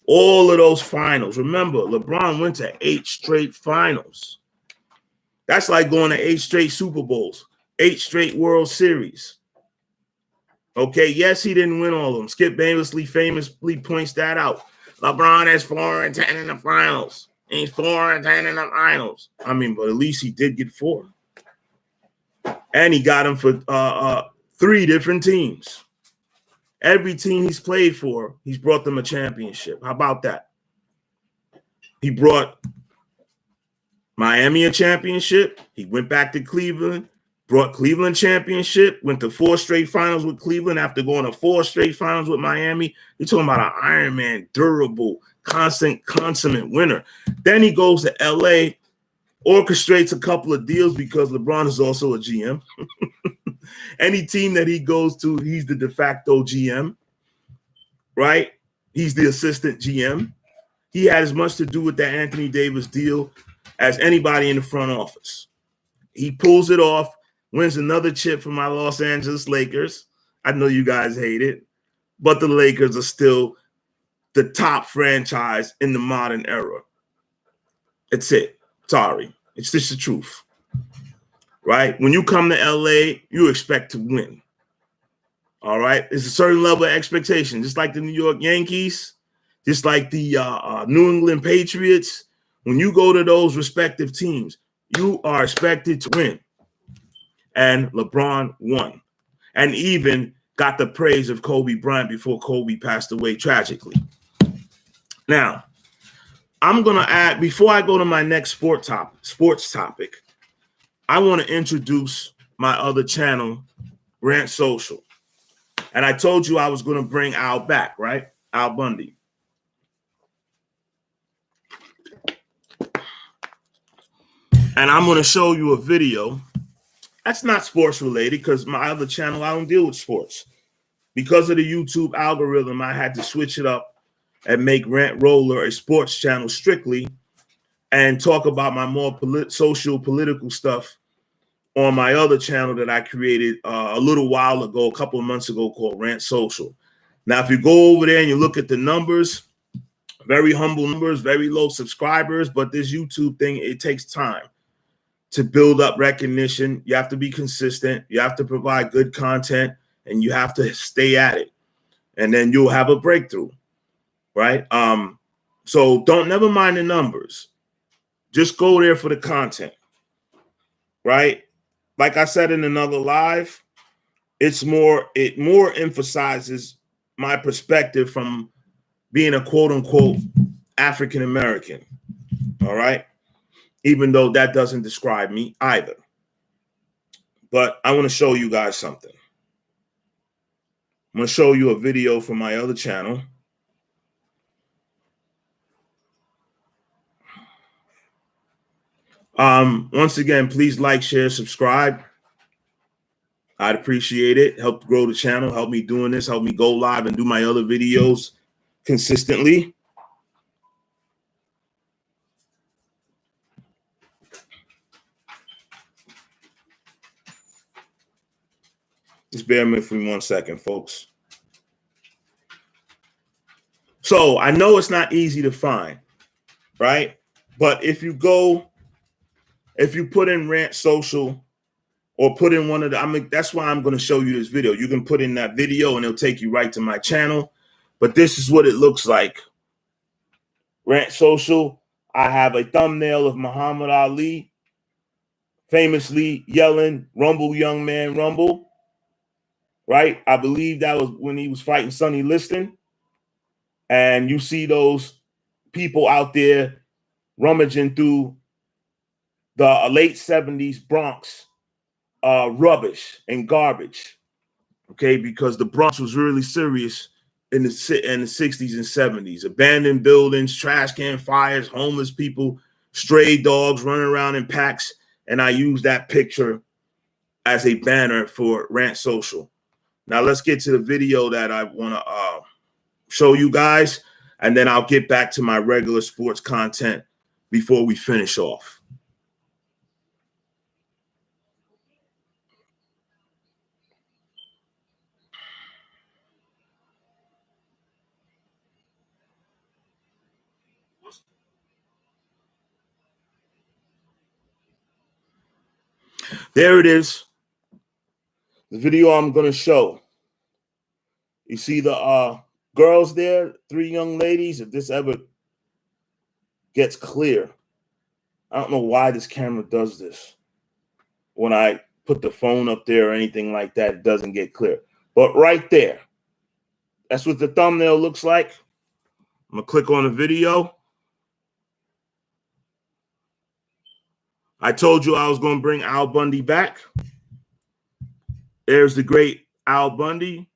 all of those finals. Remember, LeBron went to 8 straight finals. That's like going to 8 straight Super Bowls, 8 straight World Series. Okay, yes, he didn't win all of them. Skip Bayless famously points that out. LeBron is 4-10 in the finals. He's 4-10 in the finals. I mean, but at least he did get 4. And he got him for 3 different teams. Every team he's played for, he's brought them a championship. How about that? He brought Miami a championship. He went back to Cleveland, brought Cleveland championship, went to 4 straight finals with Cleveland after going to 4 straight finals with Miami. You're talking about an Iron Man, durable, consummate winner. Then he goes to LA, orchestrates a couple of deals because LeBron is also a GM. Any team that he goes to, he's the de facto GM, right? He's the assistant GM. He had as much to do with that Anthony Davis deal as anybody in the front office. He pulls it off, wins another chip for my Los Angeles Lakers. I know you guys hate it, but the Lakers are still the top franchise in the modern era. It's it. Sorry. It's just the truth. Right? When you come to LA, you expect to win. All right? There's a certain level of expectation, just like the New York Yankees, just like the New England Patriots. When you go to those respective teams, you are expected to win. And LeBron won. And even got the praise of Kobe Bryant before Kobe passed away tragically. Now, I'm going to add, before I go to my next sports topic, I want to introduce my other channel, Rant Social. And I told you I was going to bring Al back, right? Al Bundy. And I'm going to show you a video. That's not sports related because my other channel, I don't deal with sports. Because of the YouTube algorithm, I had to switch it up and make Rant Roller a sports channel strictly and talk about my more social, political stuff on my other channel that I created a little while ago, a couple of months ago, called Rant Social. Now, if you go over there and you look at the numbers, very humble numbers, very low subscribers, but this YouTube thing, it takes time to build up recognition. You have to be consistent. You have to provide good content, and you have to stay at it. And then you'll have a breakthrough, right? So never mind the numbers. Just go there for the content, right? Like I said in another live, it more emphasizes my perspective from being a quote unquote African American. All right. Even though that doesn't describe me either. But I want to show you guys something. I'm going to show you a video from my other channel. Once again, please like, share, subscribe. I'd appreciate it. Help grow the channel. Help me doing this. Help me go live and do my other videos consistently. Just bear with me 1 second, folks. So I know it's not easy to find, right? But if you put in Rant Social or put in one of the, that's why I'm going to show you this video. You can put in that video and it'll take you right to my channel. But this is what it looks like. Rant Social. I have a thumbnail of Muhammad Ali famously yelling, "Rumble, young man, rumble." Right? I believe that was when he was fighting Sonny Liston. And you see those people out there rummaging through the late 70s Bronx rubbish and garbage. Okay, because the Bronx was really serious in the 60s and 70s. Abandoned buildings, trash can fires, homeless people, stray dogs running around in packs. And I use that picture as a banner for Rant Social. Now let's get to the video that I want to show you guys, and then I'll get back to my regular sports content before we finish off. There it is. The video I'm going to show. You see the girls there, 3 young ladies. If this ever gets clear, I don't know why this camera does this. When I put the phone up there or anything like that, it doesn't get clear. But right there, that's what the thumbnail looks like. I'm going to click on the video. I told you I was going to bring Al Bundy back. There's the great Al Bundy,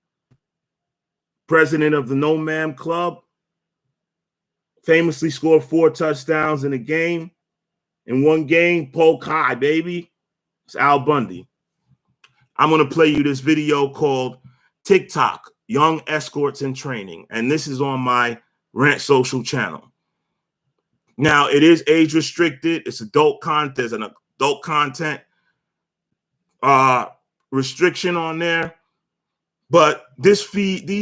president of the No Ma'am Club, famously scored 4 touchdowns in a game. In one game, Polk High, baby. It's Al Bundy. I'm going to play you this video called TikTok, Young Escorts in Training. And this is on my Rant Social channel. Now, it is age restricted. It's adult content. There's an adult content restriction on there. But these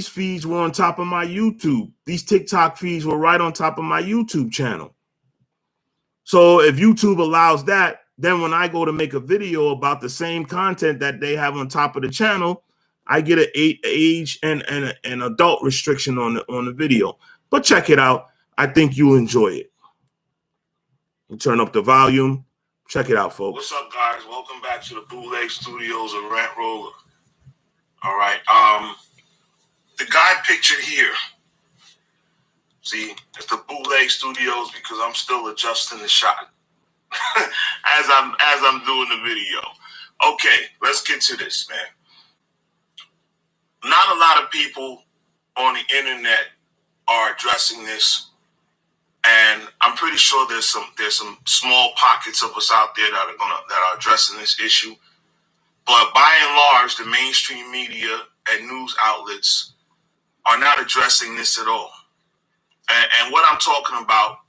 feeds were on top of my YouTube. These TikTok feeds were right on top of my YouTube channel. So if YouTube allows that, then when I go to make a video about the same content that they have on top of the channel, I get an age and an adult restriction on the video. But check it out. I think you'll enjoy it. You turn up the volume. Check it out, folks. What's up, guys? Welcome back to the Bootleg Studios of Rant Roller. All right. The guy pictured here. See, it's the Bootleg Studios because I'm still adjusting the shot as I'm doing the video. Okay, let's get to this, man. Not a lot of people on the internet are addressing this, and I'm pretty sure there's some small pockets of us out there that are addressing this issue. But by and large, the mainstream media and news outlets are not addressing this at all. And what I'm talking about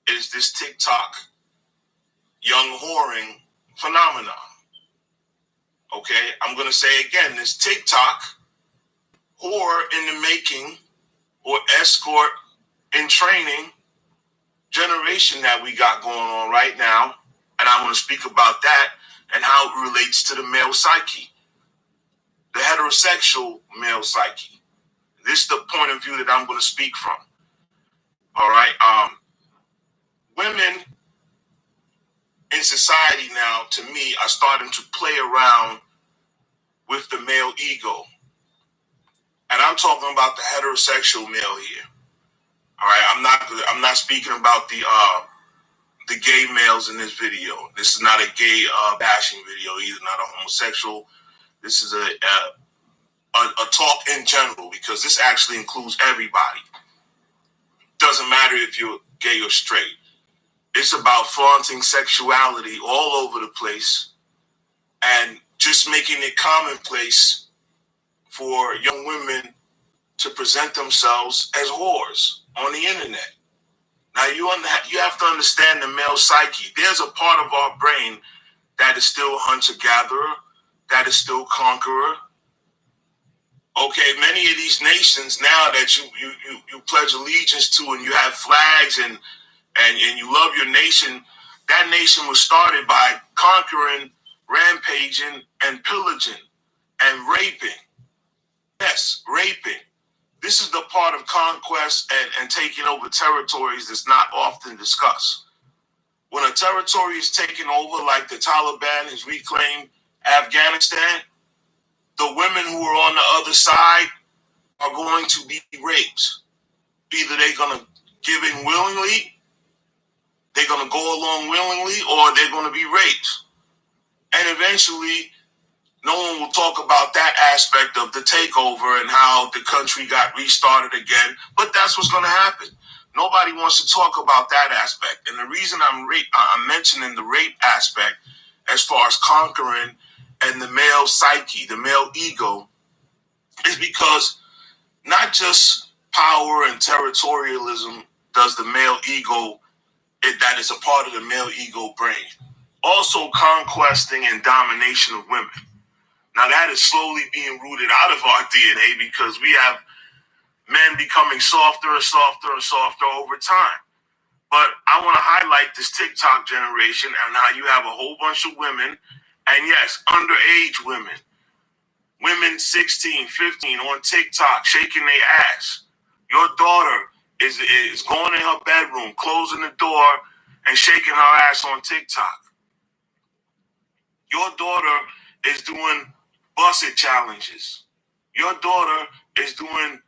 is this TikTok young whoring phenomenon. Okay, I'm going to say again, this TikTok whore in the making or escort in training generation that we got going on right now. And I want to speak about that and how it relates to the male psyche, the heterosexual male psyche. This is the point of view that I'm going to speak from. All right. Women in society now, to me, are starting to play around with the male ego. And I'm talking about the heterosexual male here. All right. I'm not speaking about the gay males in this video. This is not a gay bashing video either, not a homosexual. This is a talk in general, because this actually includes everybody. Doesn't matter if you're gay or straight. It's about flaunting sexuality all over the place and just making it commonplace for young women to present themselves as whores on the internet. Now, you have to understand the male psyche. There's a part of our brain that is still hunter-gatherer, that is still conqueror. Okay, many of these nations now that you pledge allegiance to and you have flags and you love your nation, that nation was started by conquering rampaging and pillaging and raping. Yes, raping. This is the part of conquest and taking over territories that's not often discussed. When a territory is taken over, like the Taliban has reclaimed Afghanistan, the women who are on the other side are going to be raped. Either they're going to give in willingly, they're going to go along willingly, or they're going to be raped. And eventually, no one will talk about that aspect of the takeover and how the country got restarted again, but that's what's going to happen. Nobody wants to talk about that aspect. And the reason I'm mentioning the rape aspect as far as conquering and the male psyche, the male ego, is because not just power and territorialism does the male ego, that is a part of the male ego brain. Also conquesting and domination of women. Now that is slowly being rooted out of our DNA because we have men becoming softer and softer and softer over time. But I want to highlight this TikTok generation and how you have a whole bunch of women, and yes, underage women, women 16, 15 on TikTok shaking their ass. Your daughter is going in her bedroom, closing the door, and shaking her ass on TikTok. Your daughter is doing busset challenges. Your daughter is doing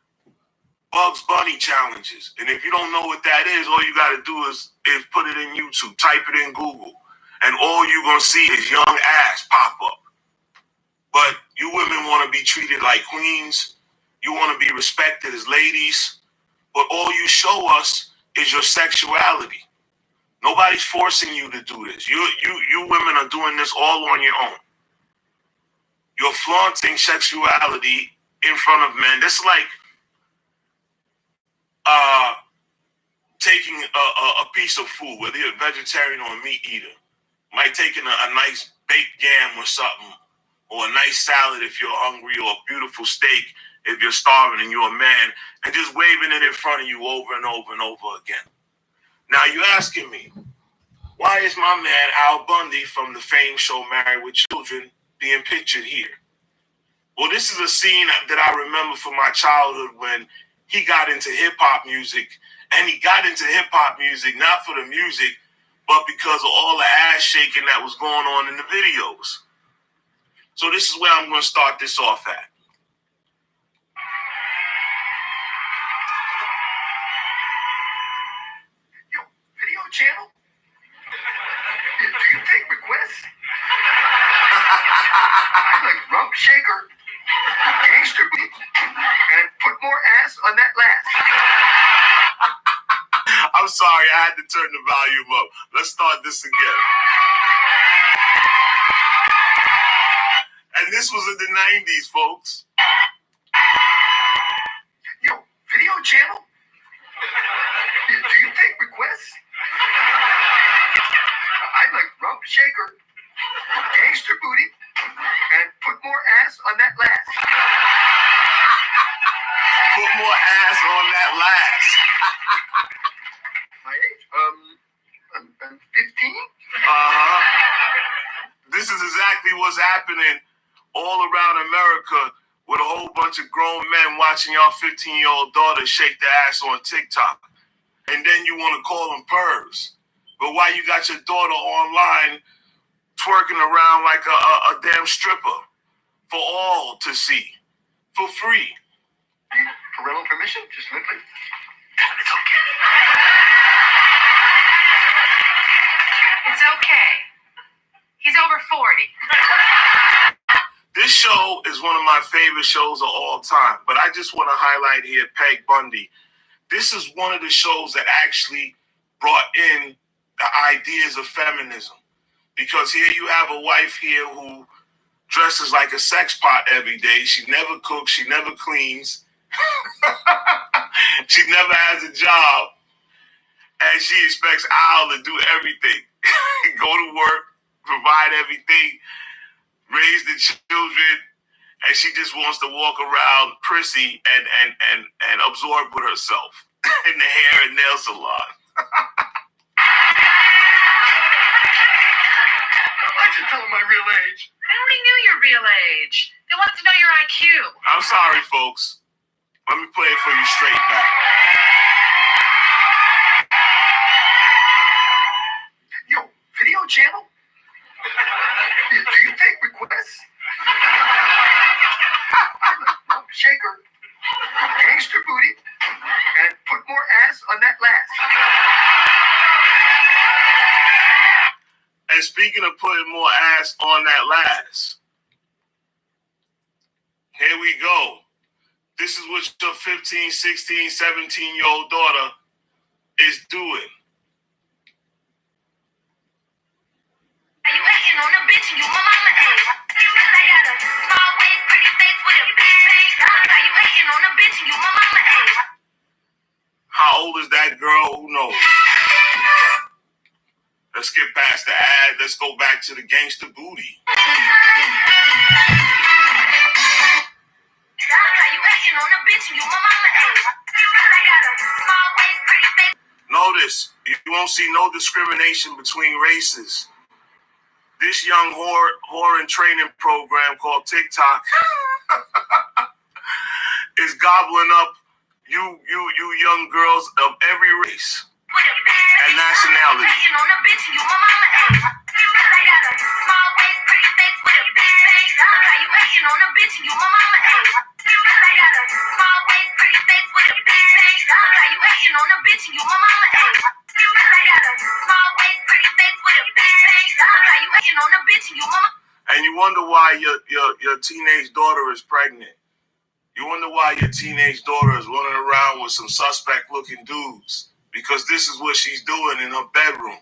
Bugs Bunny challenges. And if you don't know what that is, all you got to do is put it in YouTube, type it in Google, and all you're going to see is young ass pop up. But you women want to be treated like queens. You want to be respected as ladies. But all you show us is your sexuality. Nobody's forcing you to do this. You women are doing this all on your own. You're flaunting sexuality in front of men. That's like taking a piece of food, whether you're a vegetarian or a meat eater. Like taking a nice baked yam or something, or a nice salad if you're hungry, or a beautiful steak if you're starving and you're a man, and just waving it in front of you over and over and over again. Now you're asking me, why is my man Al Bundy from the famed show Married with Children being pictured here? Well, this is a scene that I remember from my childhood when he got into hip-hop music. And he got into hip-hop music not for the music, but because of all the ass shaking that was going on in the videos. So this is where I'm going to start this off at. Yo, video channel? Do you take requests? I like rump shaker, gangster beat, and put more ass on that last. I'm sorry, I had to turn the volume up. Let's start this again. And this was in the 90s, folks. Yo, video channel? Do you take requests? I like rump shaker, gangster booty, and put more ass on that last. Put more ass on that last. My age? I'm 15. This is exactly what's happening all around America with a whole bunch of grown men watching y'all 15-year-old daughters shake their ass on TikTok. And then you want to call them pervs. But why you got your daughter online twerking around like a damn stripper for all to see, for free? Need parental permission? Just simply. It's okay. It's okay. He's over 40. This show is one of my favorite shows of all time, but I just want to highlight here Peg Bundy. This is one of the shows that actually brought in the ideas of feminism, because here you have a wife here who dresses like a sex pot every day. She never cooks. She never cleans. She never has a job. And she expects Al to do everything. Go to work, provide everything, raise the children, and she just wants to walk around prissy and absorb with herself in the hair and nail salon. I to tell them my real age. They already knew your real age. They wanted to know your IQ. I'm sorry, folks. Let me play it for you straight back. Yo, video channel? Do you take requests? Shaker, gangster booty, and put more ass on that last. And speaking of putting more ass on that last, here we go. This is what your 15, 16, 17-year-old daughter is doing. Are you hating on a bitch and you my mama age? I got a small waist, pretty face with a big bang. Are you hating on a bitch and you my mama age? How old is that girl? Who knows? Let's get past the ad. Let's go back to the gangster booty. Are you hating on a bitch and you my mama age? I got a small waist, pretty face. Notice, you won't see no discrimination between races. This young whore and training program called TikTok is gobbling up you young girls of every race and nationality. Hating on a bitch and you my mama age. I got a small waist, pretty face with a big bang. Are you hating on a bitch and you my mama age? I got a small waist, pretty face with a big bang. Are you hating on a bitch and you my mama age? I got a small waist, pretty face with a big bang. Are you hating on a bitch and you my mama? And you wonder why your teenage daughter is pregnant. You wonder why your teenage daughter is running around with some suspect-looking dudes. Because this is what she's doing in her bedroom.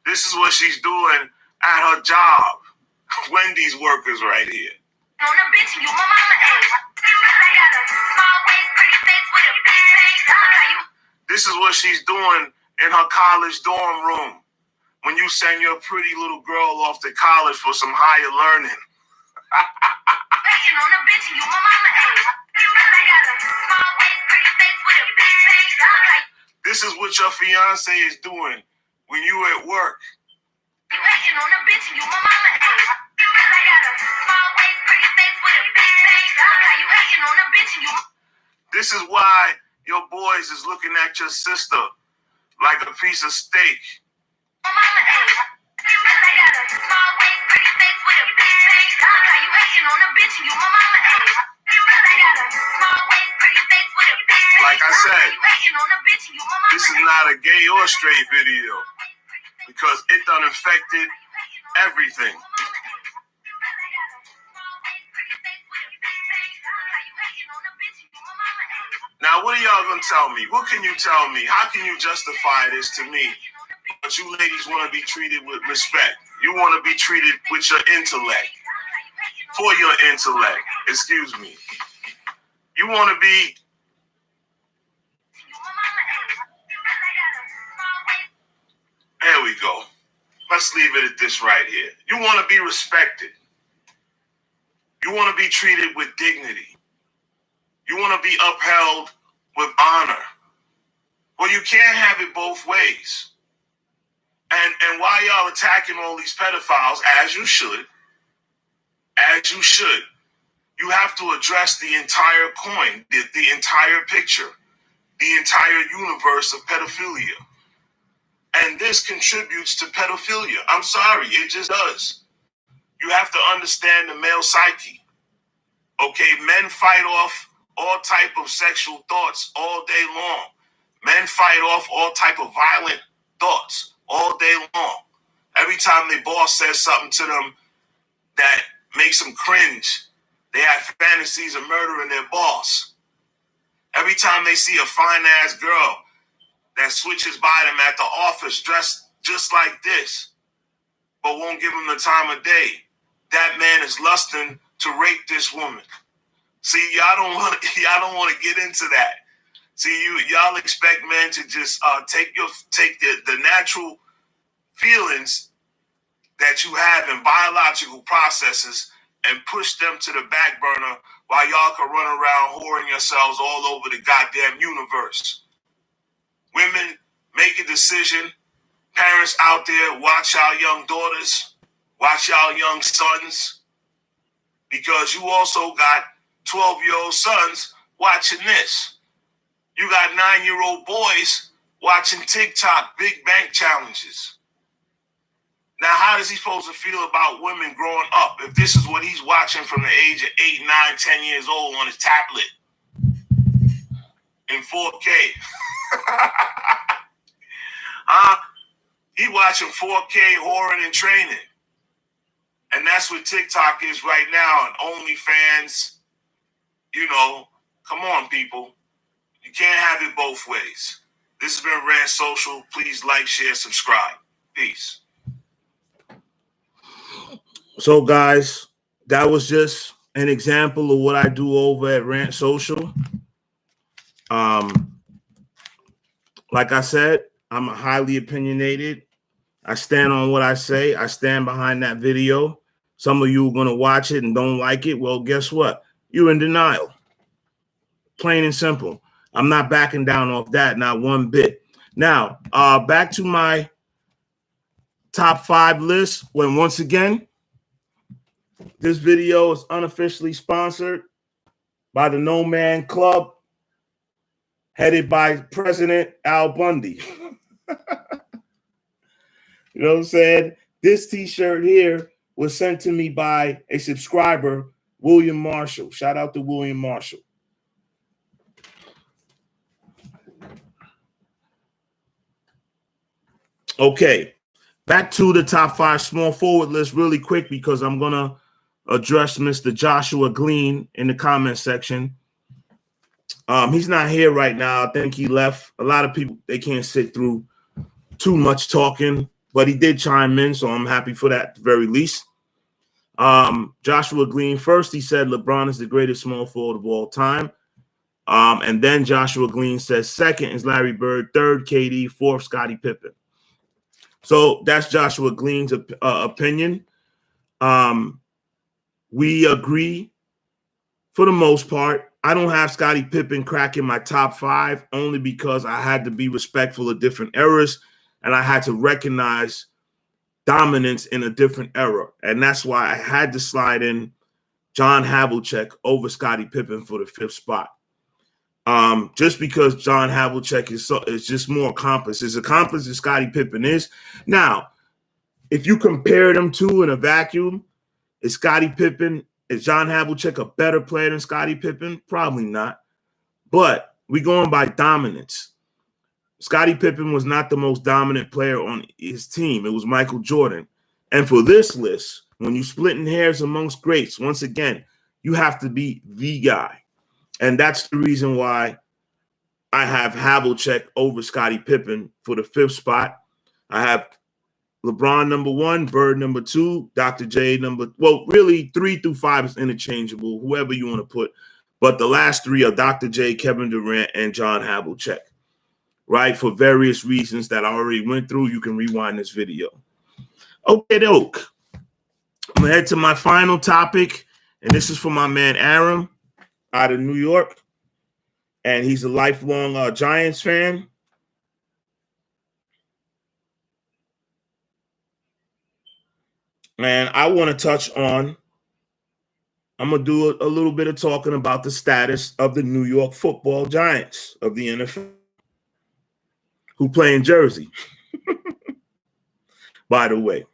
This is what she's doing at her job. Wendy's workers right here. This is what she's doing in her college dorm room when you send your pretty little girl off to college for some higher learning. This is what your fiance is doing when you at work. This is why your boys is looking at your sister like a piece of steak. Like I said, this is not a gay or straight video because it done infected everything. Now, what are y'all gonna tell me? What can you tell me? How can you justify this to me? But you ladies want to be treated with respect. You want to be treated with your intellect. For your intellect. Excuse me. You want to be... There we go. Let's leave it at this right here. You want to be respected. You want to be treated with dignity. You want to be upheld with honor. Well, you can't have it both ways. And while y'all attacking all these pedophiles, as you should, you have to address the entire coin, the entire picture, the entire universe of pedophilia. And this contributes to pedophilia. I'm sorry, it just does. You have to understand the male psyche. Okay, men fight off all type of sexual thoughts all day long. Men fight off all type of violent thoughts all day long. Every time their boss says something to them that makes them cringe, they have fantasies of murdering their boss. Every time they see a fine-ass girl that switches by them at the office dressed just like this, but won't give them the time of day, that man is lusting to rape this woman. See, y'all don't want to get into that. See, y'all expect men to just take the natural feelings that you have in biological processes and push them to the back burner while y'all can run around whoring yourselves all over the goddamn universe. Women Make a decision. Parents out there, watch our young daughters, watch our young sons, because you also got 12-year-old sons watching this. You got 9-year-old boys watching TikTok big bank challenges. Now, how is he supposed to feel about women growing up if this is what he's watching from the age of 8, 9, 10 years old on his tablet in 4K? He watching 4K whoring and training. And that's what TikTok is right now, and OnlyFans. You know, come on, people. You can't have it both ways. This has been Rant Social. Please like, share, subscribe. Peace. So, guys, that was just an example of what I do over at Rant Social. Like I said, I'm highly opinionated. I stand on what I say. I stand behind that video. Some of you are going to watch it and don't like it. Well, guess what? You're in denial. Plain and simple. I'm not backing down off that, not one bit. Now, back to my top 5 list. When once again, this video is unofficially sponsored by the No Man Club, headed by President Al Bundy. You know what I'm saying? This t-shirt here was sent to me by a subscriber, William Marshall. Shout out to William Marshall. Okay, back to the top 5 small forward list really quick, because I'm going to address Mr. Joshua Glean in the comment section. He's not here right now. I think he left. A lot of people, they can't sit through too much talking, but he did chime in, so I'm happy for that at the very least. Joshua Glean first, he said LeBron is the greatest small forward of all time. And then Joshua Glean says second is Larry Bird, third KD, fourth Scottie Pippen. So that's Joshua Glean's opinion. We agree for the most part. I don't have Scottie Pippen cracking my top 5 only because I had to be respectful of different eras, and I had to recognize dominance in a different era. And that's why I had to slide in John Havlicek over Scottie Pippen for the 5th spot. Just because John Havlicek is just more accomplished. As accomplished as Scottie Pippen is. Now, if you compare them two in a vacuum, is John Havlicek a better player than Scottie Pippen? Probably not. But we're going by dominance. Scottie Pippen was not the most dominant player on his team. It was Michael Jordan. And for this list, when you're splitting hairs amongst greats, once again, you have to be the guy. And that's the reason why I have Havlicek over Scottie Pippen for the 5th spot. I have LeBron number 1, Bird number 2, Dr. J really 3 through 5 is interchangeable, whoever you want to put. But the last 3 are Dr. J, Kevin Durant, and John Havlicek, right? For various reasons that I already went through. You can rewind this video. Okay, doke. I'm going to head to my final topic, and this is for my man Aaron out of New York, and he's a lifelong Giants fan. And I want to touch on, I'm going to do a little bit of talking about the status of the New York Football Giants of the NFL, who play in Jersey, by the way.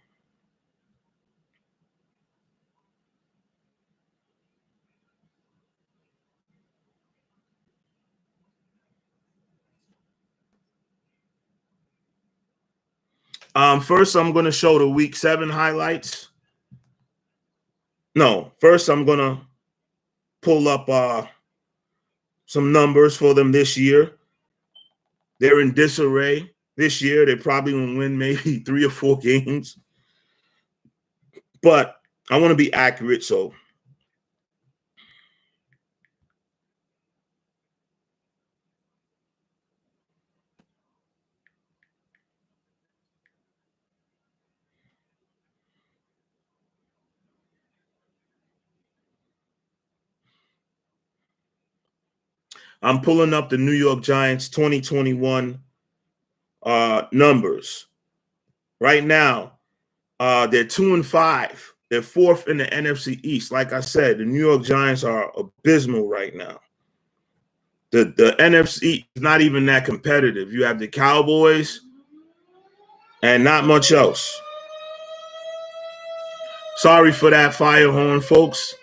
First, I'm going to show the Week 7 highlights. No, first I'm going to pull up some numbers for them this year. They're in disarray this year. They probably will win maybe 3 or 4 games. But I want to be accurate, so I'm pulling up the New York Giants 2021 numbers. Right now, they're 2-5. They're fourth in the NFC East. Like I said, the New York Giants are abysmal right now. The NFC is not even that competitive. You have the Cowboys and not much else. Sorry for that fire horn, folks.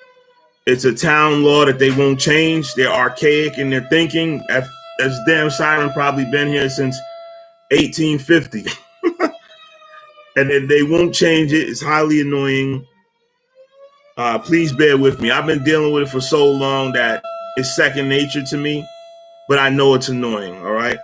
It's a town law that they won't change. They're archaic in their thinking. This damn siren probably been here since 1850. And then they won't change it. It's highly annoying. Please bear with me. I've been dealing with it for so long that it's second nature to me, but I know it's annoying, all right?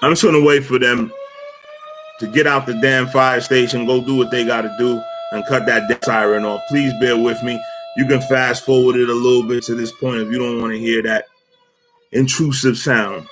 I'm just going to wait for them to get out the damn fire station, go do what they got to do, and cut that siren off. Please bear with me. You can fast forward it a little bit to this point if you don't want to hear that intrusive sound.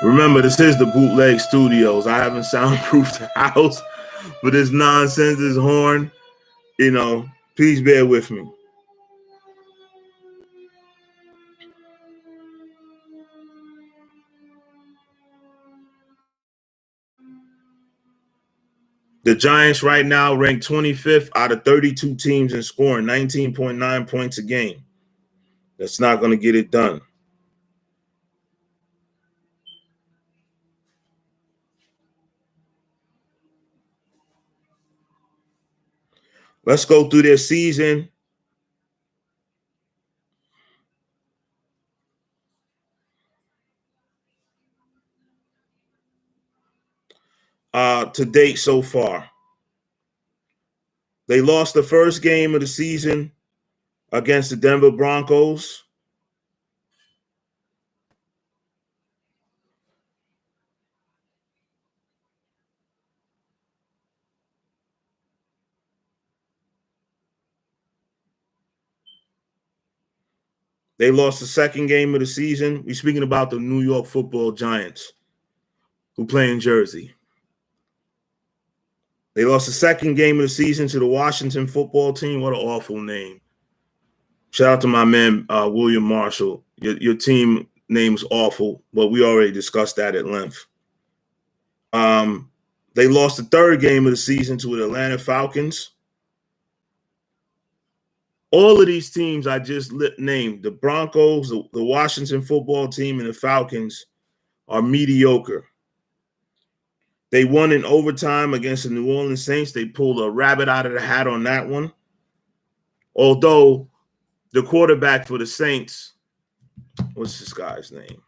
Remember, this is the Bootleg Studios. I haven't soundproofed the house for this nonsense, this horn. Please bear with me. The Giants right now rank 25th out of 32 teams in scoring, 19.9 points a game. That's not going to get it done. Let's go through their season. To date so far. They lost the first game of the season against the Denver Broncos. They lost the second game of the season. We're speaking about the New York Football Giants, who play in Jersey. They lost the second game of the season to the Washington Football Team. What an awful name. Shout out to my man, William Marshall. Your team name is awful, but we already discussed that at length. They lost the third game of the season to the Atlanta Falcons. All of these teams I just named, the Broncos, the Washington Football Team, and the Falcons, are mediocre. They won in overtime against the New Orleans Saints. They pulled a rabbit out of the hat on that one. Although the quarterback for the Saints, what's this guy's name?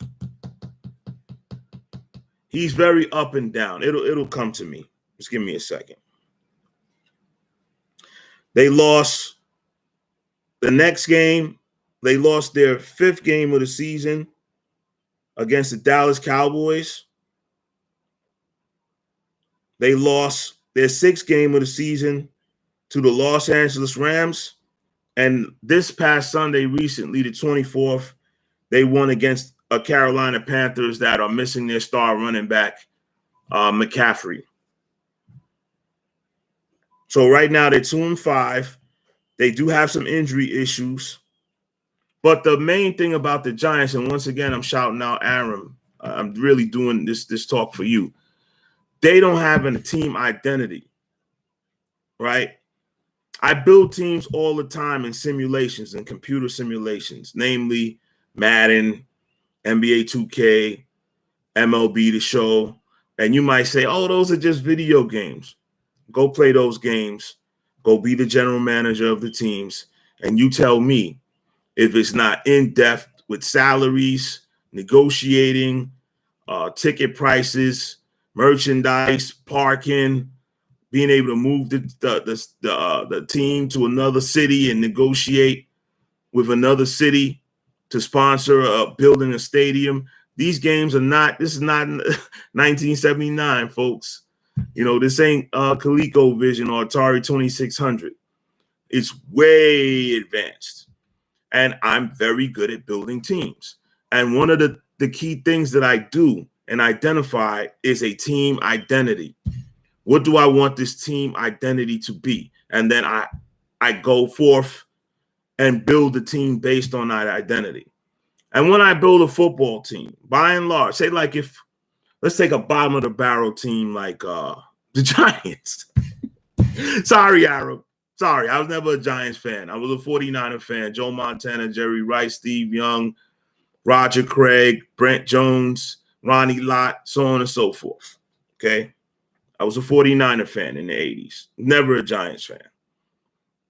He's very up and down. It'll come to me. Just give me a second. They lost the next game. They lost their fifth game of the season against the Dallas Cowboys. They lost their sixth game of the season to the Los Angeles Rams. And this past Sunday, recently, the 24th, they won against a Carolina Panthers that are missing their star running back, McCaffrey. So right now they're 2-5. They do have some injury issues. But the main thing about the Giants, and once again, I'm shouting out Aaron, I'm really doing this talk for you. They don't have a team identity, right? I build teams all the time in simulations and computer simulations, namely Madden, NBA 2K, MLB The Show. And you might say, oh, those are just video games. Go play those games. Go be the general manager of the teams. And you tell me if it's not in depth with salaries, negotiating, ticket prices, merchandise, parking, being able to move the team to another city and negotiate with another city to sponsor building a stadium. These games are not, this is not 1979, folks. You know, this ain't ColecoVision or Atari 2600. It's way advanced. And I'm very good at building teams. And one of the key things that I do and identify is a team identity. What do I want this team identity to be? And then I go forth and build the team based on that identity. And when I build a football team, by and large, say like if, let's take a bottom of the barrel team like the Giants. Sorry, Arab. Sorry, I was never a Giants fan. I was a 49er fan. Joe Montana, Jerry Rice, Steve Young, Roger Craig, Brent Jones, Ronnie Lott, so on and so forth. Okay? I was a 49er fan in the 80s. Never a Giants fan.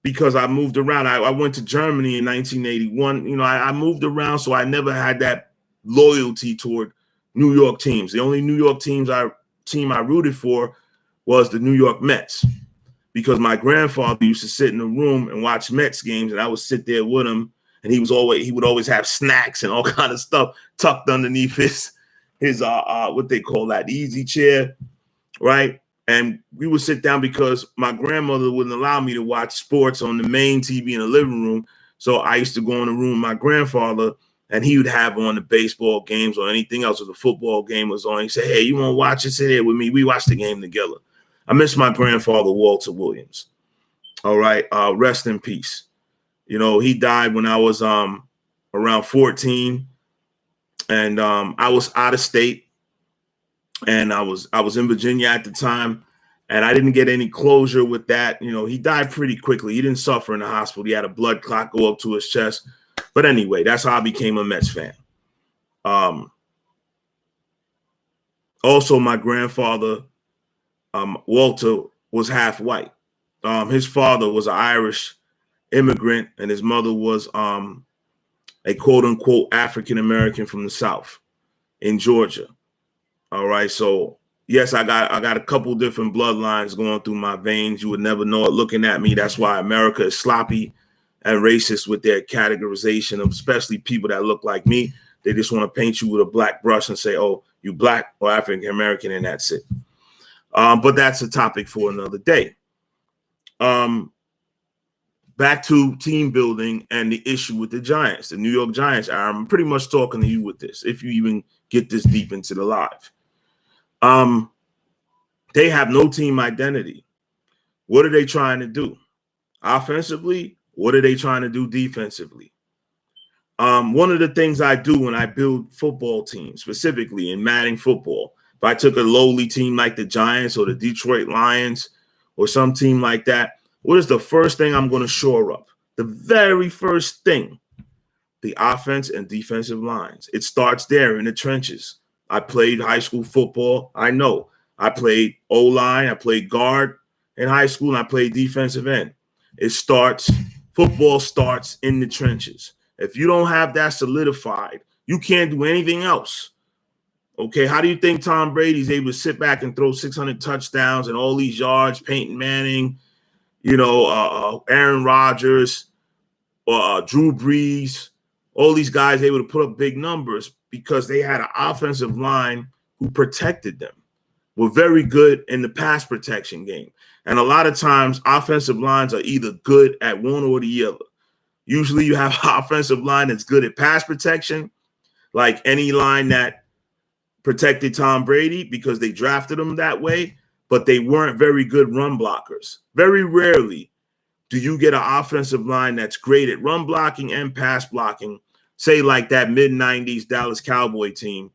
Because I moved around. I went to Germany in 1981. You know, I moved around, so I never had that loyalty toward New York teams. The only New York team I rooted for was the New York Mets. Because my grandfather used to sit in the room and watch Mets games, and I would sit there with him, and he would always have snacks and all kind of stuff tucked underneath his what they call that, easy chair, right? And we would sit down because my grandmother wouldn't allow me to watch sports on the main TV in the living room. So I used to go in the room with my grandfather, and he would have on the baseball games or anything else, or the football game was on. He said, hey, you want to watch it? Sit here with me. We watch the game together. I miss my grandfather, Walter Williams. All right. Rest in peace. You know, he died when I was around 14, and I was out of state, and I was in Virginia at the time, and I didn't get any closure with that. You know, he died pretty quickly. He didn't suffer in the hospital. He had a blood clot go up to his chest. But anyway, that's how I became a Mets fan. Also, my grandfather, Walter, was half white. His father was an Irish immigrant, and his mother was a quote unquote African American from the South in Georgia. All right, so yes, I got a couple different bloodlines going through my veins. You would never know it looking at me. That's why America is sloppy and racist with their categorization of especially people that look like me. They just want to paint you with a black brush and say, oh, you black or African American, and that's it. But that's a topic for another day. Back to team building and the issue with the Giants, the New York Giants. I'm pretty much talking to you with this, if you even get this deep into the live. They have no team identity. What are they trying to do? Offensively, what are they trying to do defensively? One of the things I do when I build football teams, specifically in Madden football, if I took a lowly team like the Giants or the Detroit Lions or some team like that, what is the first thing I'm going to shore up? The very first thing, the offense and defensive lines. It starts there in the trenches. I played high school football. I know. I played O-line. I played guard in high school, and I played defensive end. Football starts in the trenches. If you don't have that solidified, you can't do anything else. Okay, how do you think Tom Brady's able to sit back and throw 600 touchdowns and all these yards, Peyton Manning, Aaron Rodgers, Drew Brees, all these guys able to put up big numbers? Because they had an offensive line who protected them, were very good in the pass protection game. And a lot of times offensive lines are either good at one or the other. Usually you have an offensive line that's good at pass protection, like any line that protected Tom Brady because they drafted him that way, but they weren't very good run blockers. Very rarely do you get an offensive line that's great at run blocking and pass blocking, say like that mid-90s Dallas Cowboy team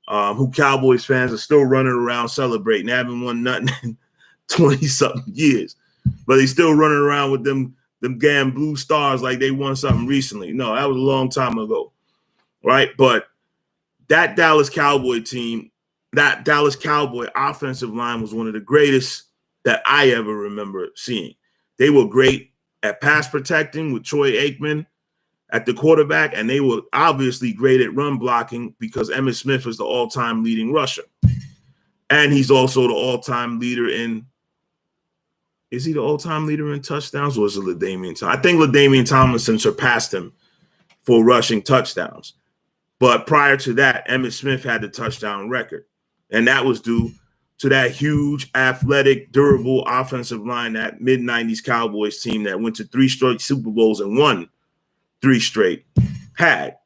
who Cowboys fans are still running around celebrating. They haven't won nothing in 20-something years, but they still running around with them damn blue stars like they won something recently. No, that was a long time ago, right? But that Dallas Cowboy team, that Dallas Cowboy offensive line was one of the greatest that I ever remember seeing. They were great at pass protecting with Troy Aikman at the quarterback, and they were obviously great at run blocking because Emmitt Smith is the all-time leading rusher. And he's also the all-time leader in – is he the all-time leader in touchdowns, or is it LaDainian Tomlinson? I think LaDainian Tomlinson surpassed him for rushing touchdowns. But prior to that, Emmitt Smith had the touchdown record, and that was due to that huge, athletic, durable offensive line, that mid-'90s Cowboys team that went to 3 straight Super Bowls and won 3 straight had.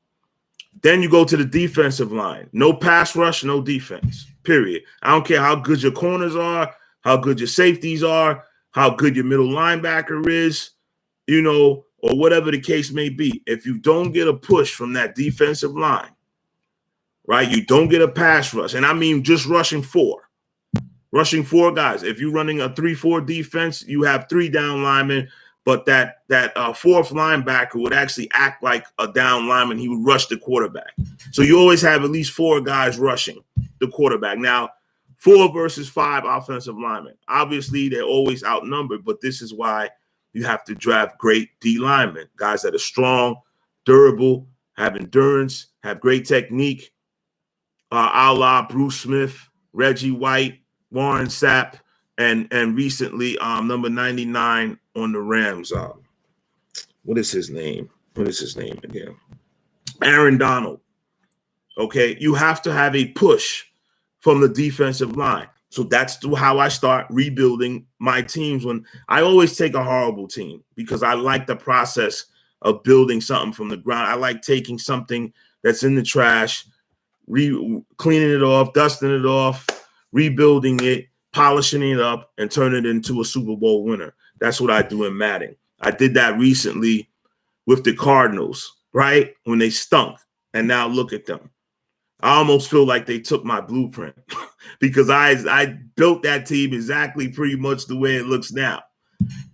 Then you go to the defensive line. No pass rush, no defense, period. I don't care how good your corners are, how good your safeties are, how good your middle linebacker is, you know, or whatever the case may be. If you don't get a push from that defensive line, right, you don't get a pass rush. And I mean just rushing 4 guys. If you're running a 3-4 defense, you have 3 down linemen, but that fourth linebacker would actually act like a down lineman. He would rush the quarterback. So you always have at least 4 guys rushing the quarterback. Now, 4 versus 5 offensive linemen. Obviously, they're always outnumbered, but this is why you have to draft great D linemen, guys that are strong, durable, have endurance, have great technique, a la Bruce Smith, Reggie White, Warren Sapp, and recently number 99 on the Rams. What is his name? What is his name again? Aaron Donald. Okay, you have to have a push from the defensive line. So that's how I start rebuilding my teams. When I always take a horrible team because I like the process of building something from the ground. I like taking something that's in the trash, cleaning it off, dusting it off, rebuilding it, polishing it up, and turn it into a Super Bowl winner. That's what I do in Madden. I did that recently with the Cardinals, right? When they stunk. And now look at them. I almost feel like they took my blueprint because I built that team exactly pretty much the way it looks now.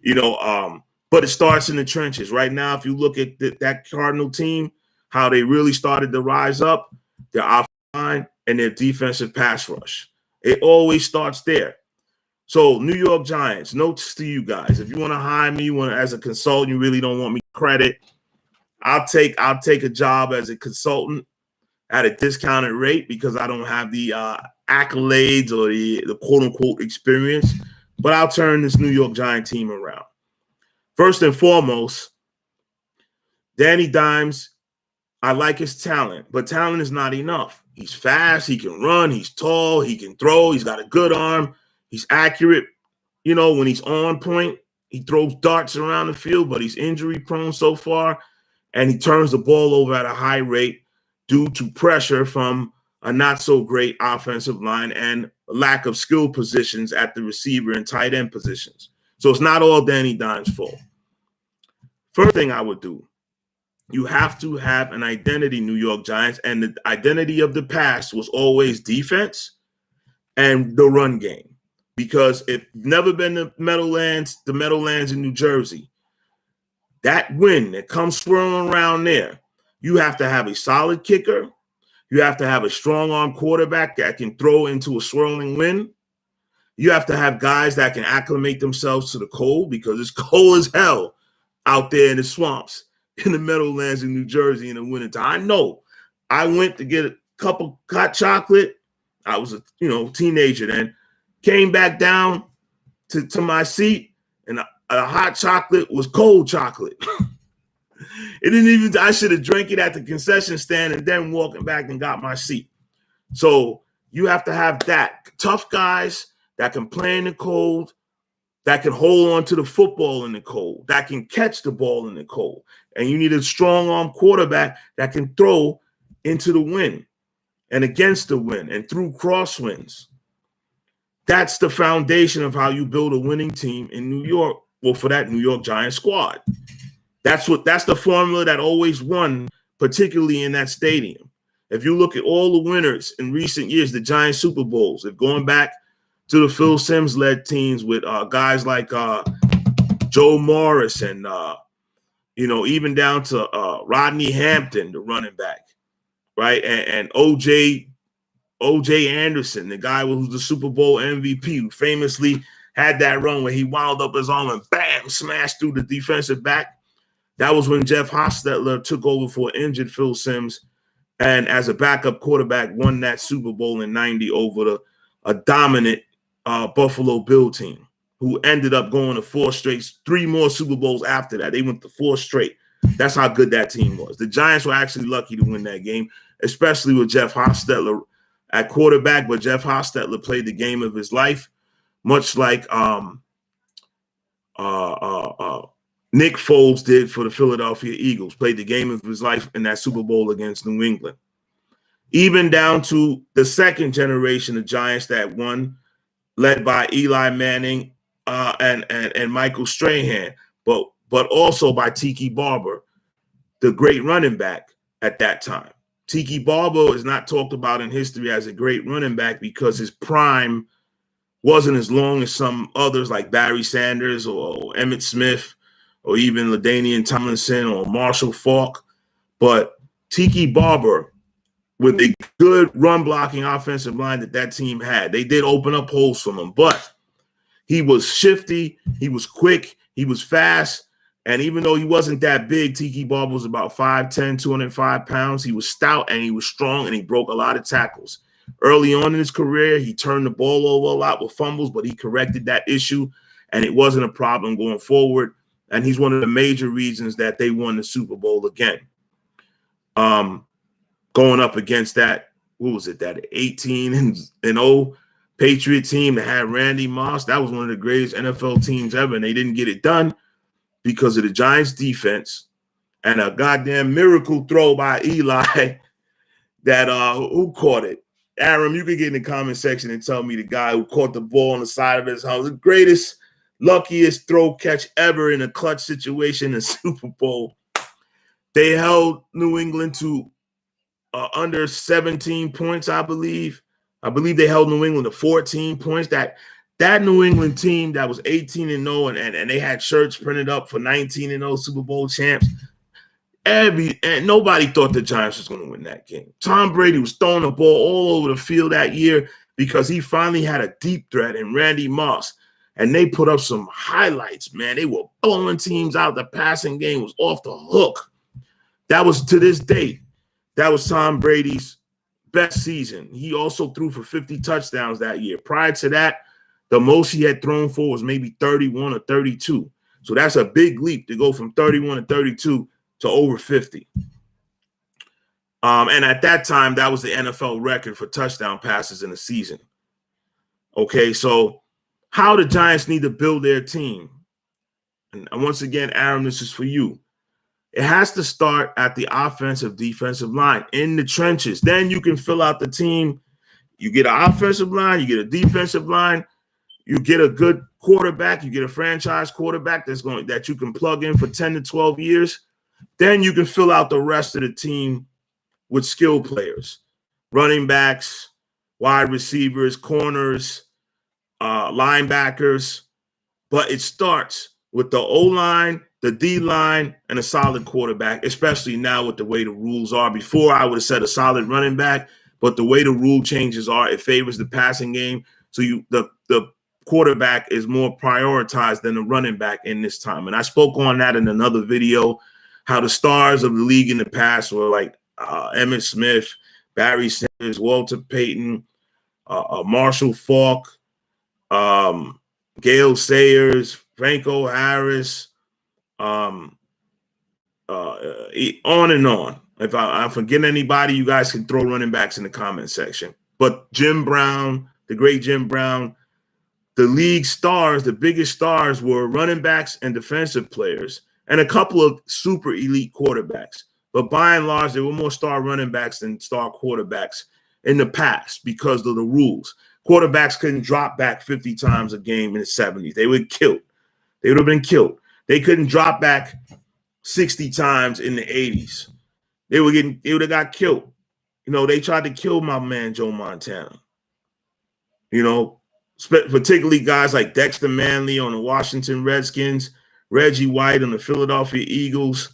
You know, but it starts in the trenches. Right now, if you look at that Cardinal team, how they really started to rise up, their offensive line and their defensive pass rush. It always starts there. So New York Giants, notes to you guys. If you want to hire me as a consultant, you really don't want me credit, I'll take a job as a consultant at a discounted rate because I don't have the accolades or the quote-unquote experience, but I'll turn this New York Giant team around. First and foremost, Danny Dimes, I like his talent, but talent is not enough. He's fast, he can run, he's tall, he can throw, he's got a good arm, he's accurate. You know, when he's on point, he throws darts around the field, but he's injury-prone so far, and he turns the ball over at a high rate due to pressure from a not-so-great offensive line and lack of skill positions at the receiver and tight end positions. So it's not all Danny Dimes' fault. First thing I would do, you have to have an identity, New York Giants, and the identity of the past was always defense and the run game. Because if you've never been to Meadowlands in New Jersey, that wind that comes swirling around there, you have to have a solid kicker. You have to have a strong arm quarterback that can throw into a swirling wind. You have to have guys that can acclimate themselves to the cold because it's cold as hell out there in the swamps in the Meadowlands in New Jersey in the wintertime. I know. I went to get a cup of hot chocolate. I was a teenager then. Came back down to my seat, and a hot chocolate was cold chocolate. I should have drank it at the concession stand and then walking back and got my seat. So you have to have that. Tough guys that can play in the cold, that can hold on to the football in the cold, that can catch the ball in the cold. And you need a strong arm quarterback that can throw into the wind and against the wind and through crosswinds. That's the foundation of how you build a winning team in New York, well, for that New York Giants squad. That's the formula that always won, particularly in that stadium. If you look at all the winners in recent years, the Giants Super Bowls, if going back to the Phil Simms led teams with guys like Joe Morris and even down to Rodney Hampton, the running back, right, and OJ Anderson, the guy who's the Super Bowl MVP, who famously had that run where he wound up his arm and bam, smashed through the defensive back. That was when Jeff Hostetler took over for injured Phil Simms, and as a backup quarterback, won that Super Bowl in '90 over a dominant Buffalo Bill team, who ended up going to 3 more Super Bowls after that. They went to 4 straight. That's how good that team was. The Giants were actually lucky to win that game, especially with Jeff Hostetler at quarterback. But Jeff Hostetler played the game of his life, much like Nick Foles did for the Philadelphia Eagles, played the game of his life in that Super Bowl against New England. Even down to the second generation of Giants that won, led by Eli Manning and Michael Strahan, but also by Tiki Barber, the great running back at that time. Tiki Barber is not talked about in history as a great running back because his prime wasn't as long as some others like Barry Sanders or Emmitt Smith or even LaDainian Tomlinson or Marshall Faulk. But Tiki Barber, with a good run-blocking offensive line that team had, they did open up holes for him. But he was shifty, he was quick, he was fast, and even though he wasn't that big, Tiki Barber was about 5'10", 205 pounds. He was stout, and he was strong, and he broke a lot of tackles. Early on in his career, he turned the ball over a lot with fumbles, but he corrected that issue, and it wasn't a problem going forward. And he's one of the major reasons that they won the Super Bowl again. Going up against that, what was it, that 18-0 Patriot team that had Randy Moss. That was one of the greatest NFL teams ever, and they didn't get it done because of the Giants' defense and a goddamn miracle throw by Eli that who caught it? Aram, you can get in the comment section and tell me the guy who caught the ball on the side of his house, the greatest, luckiest throw catch ever in a clutch situation in the Super Bowl. They held New England to under 17 points, I believe. I believe they held New England to 14 points. That New England team that was 18-0 and they had shirts printed up for 19-0 Super Bowl champs. And nobody thought the Giants was going to win that game. Tom Brady was throwing the ball all over the field that year because he finally had a deep threat in Randy Moss. And they put up some highlights, man. They were blowing teams out. The passing game was off the hook. That was, to this day, that was Tom Brady's best season. He also threw for 50 touchdowns that year. Prior to that, the most he had thrown for was maybe 31 or 32. So that's a big leap to go from 31 to 32 to over 50. And at that time, that was the NFL record for touchdown passes in a season. Okay, so how the Giants need to build their team. And once again, Aaron, this is for you. It has to start at the offensive, defensive line, in the trenches. Then you can fill out the team. You get an offensive line, you get a defensive line, you get a good quarterback, you get a franchise quarterback that you can plug in for 10 to 12 years. Then you can fill out the rest of the team with skill players, running backs, wide receivers, corners, linebackers. But it starts with the O-line, the D-line, and a solid quarterback, especially now with the way the rules are. Before, I would have said a solid running back, but the way the rule changes are, it favors the passing game. So the quarterback is more prioritized than the running back in this time. And I spoke on that in another video, how the stars of the league in the past were like Emmitt Smith, Barry Sanders, Walter Payton, Marshall Faulk, Gale Sayers, Franco Harris, on and on. If I forget anybody, you guys can throw running backs in the comment section. But Jim Brown, the great Jim Brown, the league stars, the biggest stars were running backs and defensive players and a couple of super elite quarterbacks. But by and large, there were more star running backs than star quarterbacks in the past because of the rules. Quarterbacks couldn't drop back 50 times a game in the 70s. They would killed. They would have been killed. They couldn't drop back 60 times in the 80s. They would have got killed. You know, they tried to kill my man Joe Montana. You know, particularly guys like Dexter Manley on the Washington Redskins, Reggie White on the Philadelphia Eagles,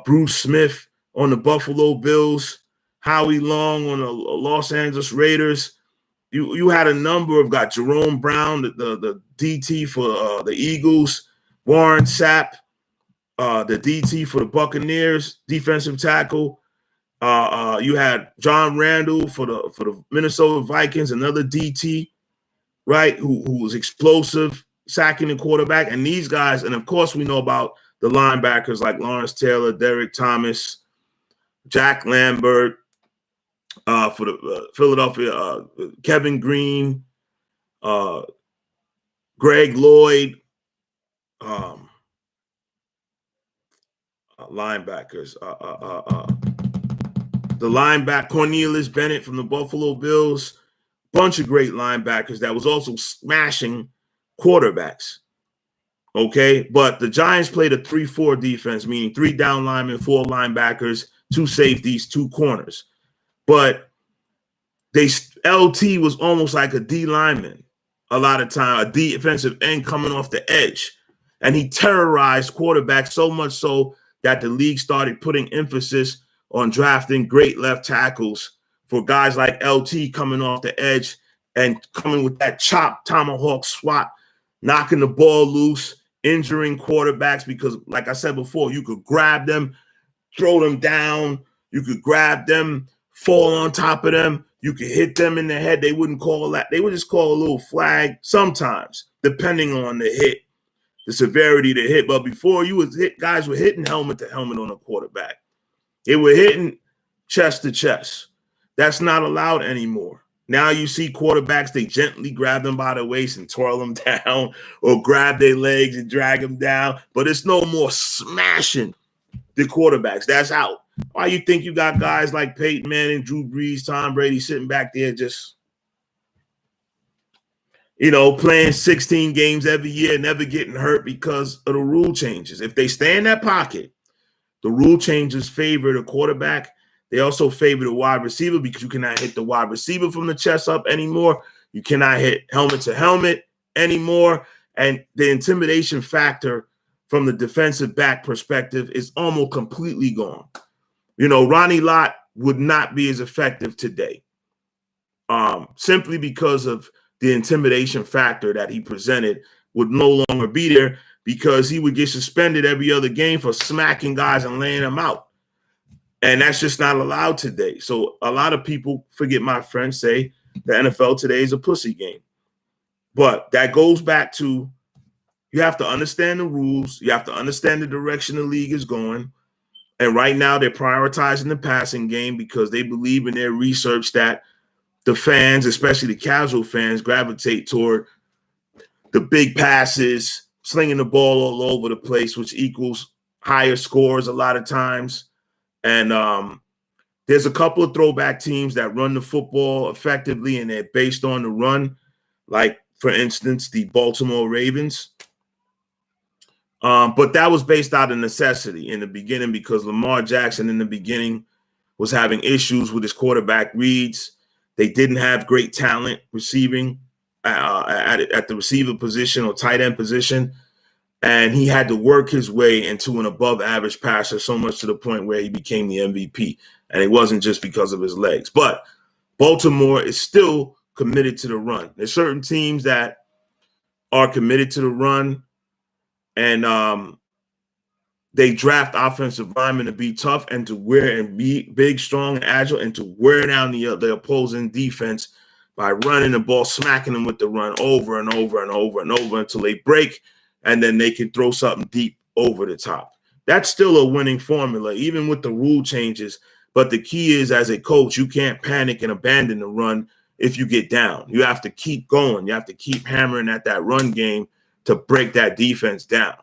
Bruce Smith on the Buffalo Bills, Howie Long on the Los Angeles Raiders. You had a number of guys, Jerome Brown, the DT for the Eagles, Warren Sapp, the DT for the Buccaneers, defensive tackle. You had John Randall for the Minnesota Vikings, another DT, right, who was explosive, sacking the quarterback. And these guys, and of course we know about the linebackers like Lawrence Taylor, Derek Thomas, Jack Lambert, for the Philadelphia, Kevin Green, Greg Lloyd, linebackers, the linebacker Cornelius Bennett from the Buffalo Bills, bunch of great linebackers that was also smashing quarterbacks. Okay, but the Giants played a 3-4 defense, meaning 3 down linemen, 4 linebackers, 2 safeties, 2 corners. But LT was almost like a D lineman a lot of time, a defensive end coming off the edge. And he terrorized quarterbacks so much so that the league started putting emphasis on drafting great left tackles for guys like LT coming off the edge and coming with that chop tomahawk swat, knocking the ball loose, injuring quarterbacks because, like I said before, you could grab them, throw them down, you could grab them, fall on top of them, you could hit them in the head. They wouldn't call that. They would just call a little flag sometimes, depending on the hit, the severity of the hit. But before you was hit, guys were hitting helmet to helmet on a quarterback. They were hitting chest to chest. That's not allowed anymore. Now you see quarterbacks, they gently grab them by the waist and twirl them down or grab their legs and drag them down. But it's no more smashing the quarterbacks. That's out. Why you think you got guys like Peyton Manning, Drew Brees, Tom Brady sitting back there just, playing 16 games every year, never getting hurt because of the rule changes? If they stay in that pocket, the rule changes favor the quarterback. They also favor the wide receiver because you cannot hit the wide receiver from the chest up anymore. You cannot hit helmet to helmet anymore. And the intimidation factor from the defensive back perspective is almost completely gone. Ronnie Lott would not be as effective today, simply because of the intimidation factor that he presented would no longer be there because he would get suspended every other game for smacking guys and laying them out. And that's just not allowed today. So a lot of people, forget my friends, say the NFL today is a pussy game. But that goes back to, you have to understand the rules. You have to understand the direction the league is going. And right now they're prioritizing the passing game because they believe in their research that the fans, especially the casual fans, gravitate toward the big passes, slinging the ball all over the place, which equals higher scores a lot of times. And there's a couple of throwback teams that run the football effectively, and they're based on the run, like, for instance, the Baltimore Ravens. But that was based out of necessity in the beginning because Lamar Jackson in the beginning was having issues with his quarterback reads. They didn't have great talent receiving at the receiver position or tight end position. And he had to work his way into an above average passer so much to the point where he became the MVP. And it wasn't just because of his legs. But Baltimore is still committed to the run. There's certain teams that are committed to the run, and they draft offensive linemen to be tough and to wear and be big, strong, and agile, and to wear down the opposing defense by running the ball, smacking them with the run over and over and over and over until they break, and then they can throw something deep over the top. That's still a winning formula, even with the rule changes. But the key is, as a coach, you can't panic and abandon the run if you get down. You have to keep going. You have to keep hammering at that run game to break that defense down.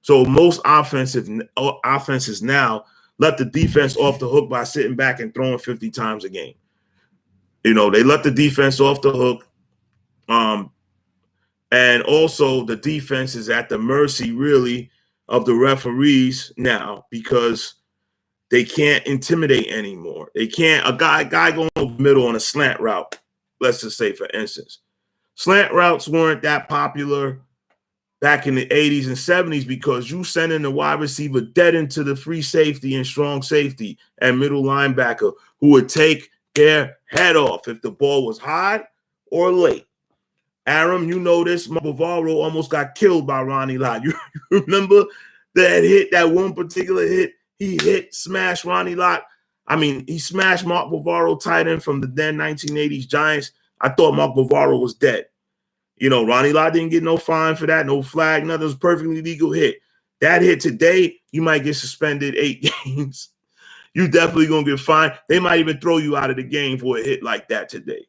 So most offenses now let the defense off the hook by sitting back and throwing 50 times a game. They let the defense off the hook. And also the defense is at the mercy, really, of the referees now because They can't intimidate anymore. They can't. A guy going over the middle on a slant route, let's just say, for instance. Slant routes weren't that popular back in the 80s and 70s because you sending the wide receiver dead into the free safety and strong safety and middle linebacker who would take their head off if the ball was high or late. Aram, you know this. Bavaro almost got killed by Ronnie Lott. You remember that hit, that one particular hit? He smashed Ronnie Lott. I mean, he smashed Mark Bavaro, tight end from the then 1980s Giants. I thought Mark Bavaro was dead. You know, Ronnie Lott didn't get no fine for that, no flag, nothing. It was a perfectly legal hit. That hit today, you might get suspended 8 games. You definitely going to get fined. They might even throw you out of the game for a hit like that today,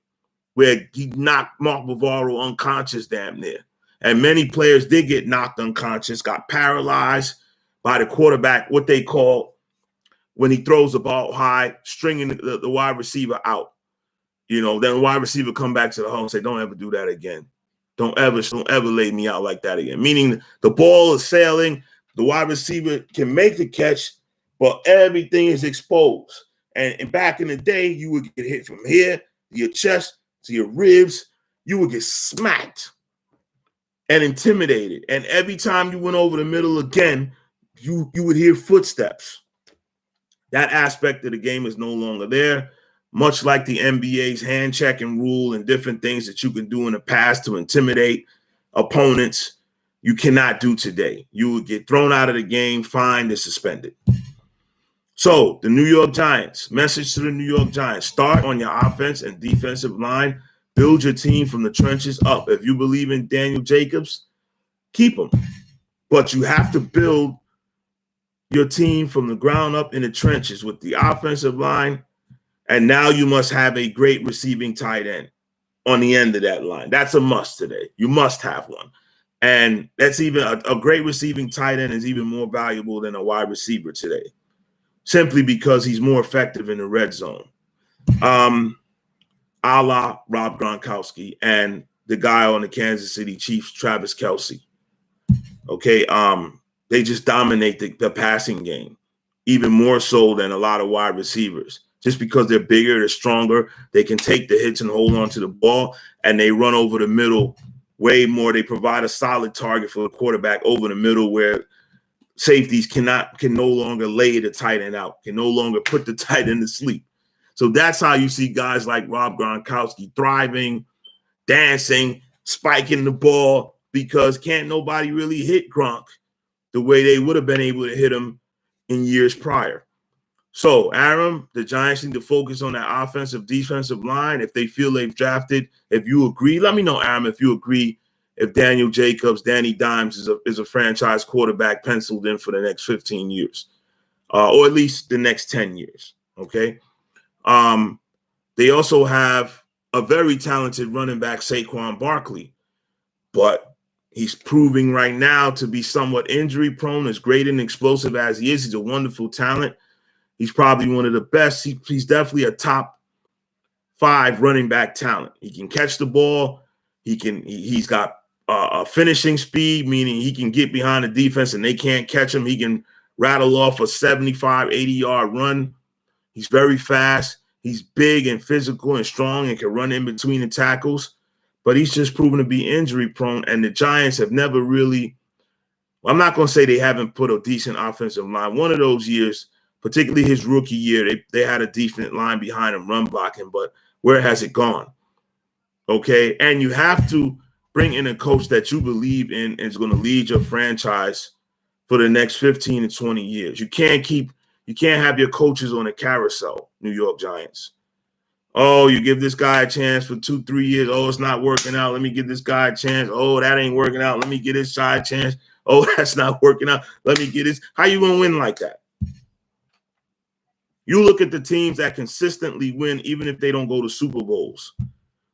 where he knocked Mark Bavaro unconscious damn near. And many players did get knocked unconscious, got paralyzed by the quarterback, what they call when he throws the ball high, stringing the wide receiver out. You know, then the wide receiver come back to the hole and say, don't ever do that again. Don't ever lay me out like that again. Meaning the ball is sailing, the wide receiver can make the catch, but everything is exposed. And back in the day, you would get hit from here to your chest to your ribs. You would get smacked and intimidated. And every time you went over the middle again, you would hear footsteps. That aspect of the game is no longer there. Much like the NBA's hand checking rule and different things that you can do in the past to intimidate opponents, you cannot do today. You would get thrown out of the game, fined, and suspended. So the New York Giants, message to the New York Giants, start on your offense and defensive line. Build your team from the trenches up. If you believe in Daniel Jacobs, keep him. But you have to build your team from the ground up in the trenches with the offensive line. And now you must have a great receiving tight end on the end of that line. That's a must today. You must have one. And that's even a great receiving tight end is even more valuable than a wide receiver today, simply because he's more effective in the red zone. A la Rob Gronkowski and the guy on the Kansas City Chiefs, Travis Kelce. Okay, they just dominate the passing game, even more so than a lot of wide receivers. Just because they're bigger, they're stronger, they can take the hits and hold on to the ball, and they run over the middle way more. They provide a solid target for the quarterback over the middle where safeties can no longer lay the tight end out, can no longer put the tight end to sleep. So that's how you see guys like Rob Gronkowski thriving, dancing, spiking the ball, because can't nobody really hit Gronk the way they would have been able to hit him in years prior. So, Aram, the Giants need to focus on that offensive, defensive line. If they feel they've drafted, if you agree, let me know, Aram, if you agree, if Daniel Jacobs, Danny Dimes is a franchise quarterback penciled in for the next 15 years, or at least the next 10 years, okay? They also have a very talented running back, Saquon Barkley, but he's proving right now to be somewhat injury prone, as great and explosive as he is. He's a wonderful talent. He's probably one of the best. He's definitely a top 5 running back talent. He can catch the ball. He's got a finishing speed, meaning he can get behind the defense and they can't catch him. He can rattle off a 75, 80-yard run. He's very fast. He's big and physical and strong and can run in between the tackles. But he's just proven to be injury prone. And the Giants have never really, well, I'm not going to say they haven't put a decent offensive line. One of those years, particularly his rookie year, they had a decent line behind him run blocking, but where has it gone? Okay, and you have to bring in a coach that you believe in and is going to lead your franchise for the next 15 to 20 years. You can't have your coaches on a carousel, New York Giants. Oh, you give this guy a chance for 2-3 years. Oh, it's not working out. Let me give this guy a chance. Oh, that ain't working out. Let me get this side chance. Oh, that's not working out. Let me get this. How you going to win like that? You look at the teams that consistently win, even if they don't go to Super Bowls.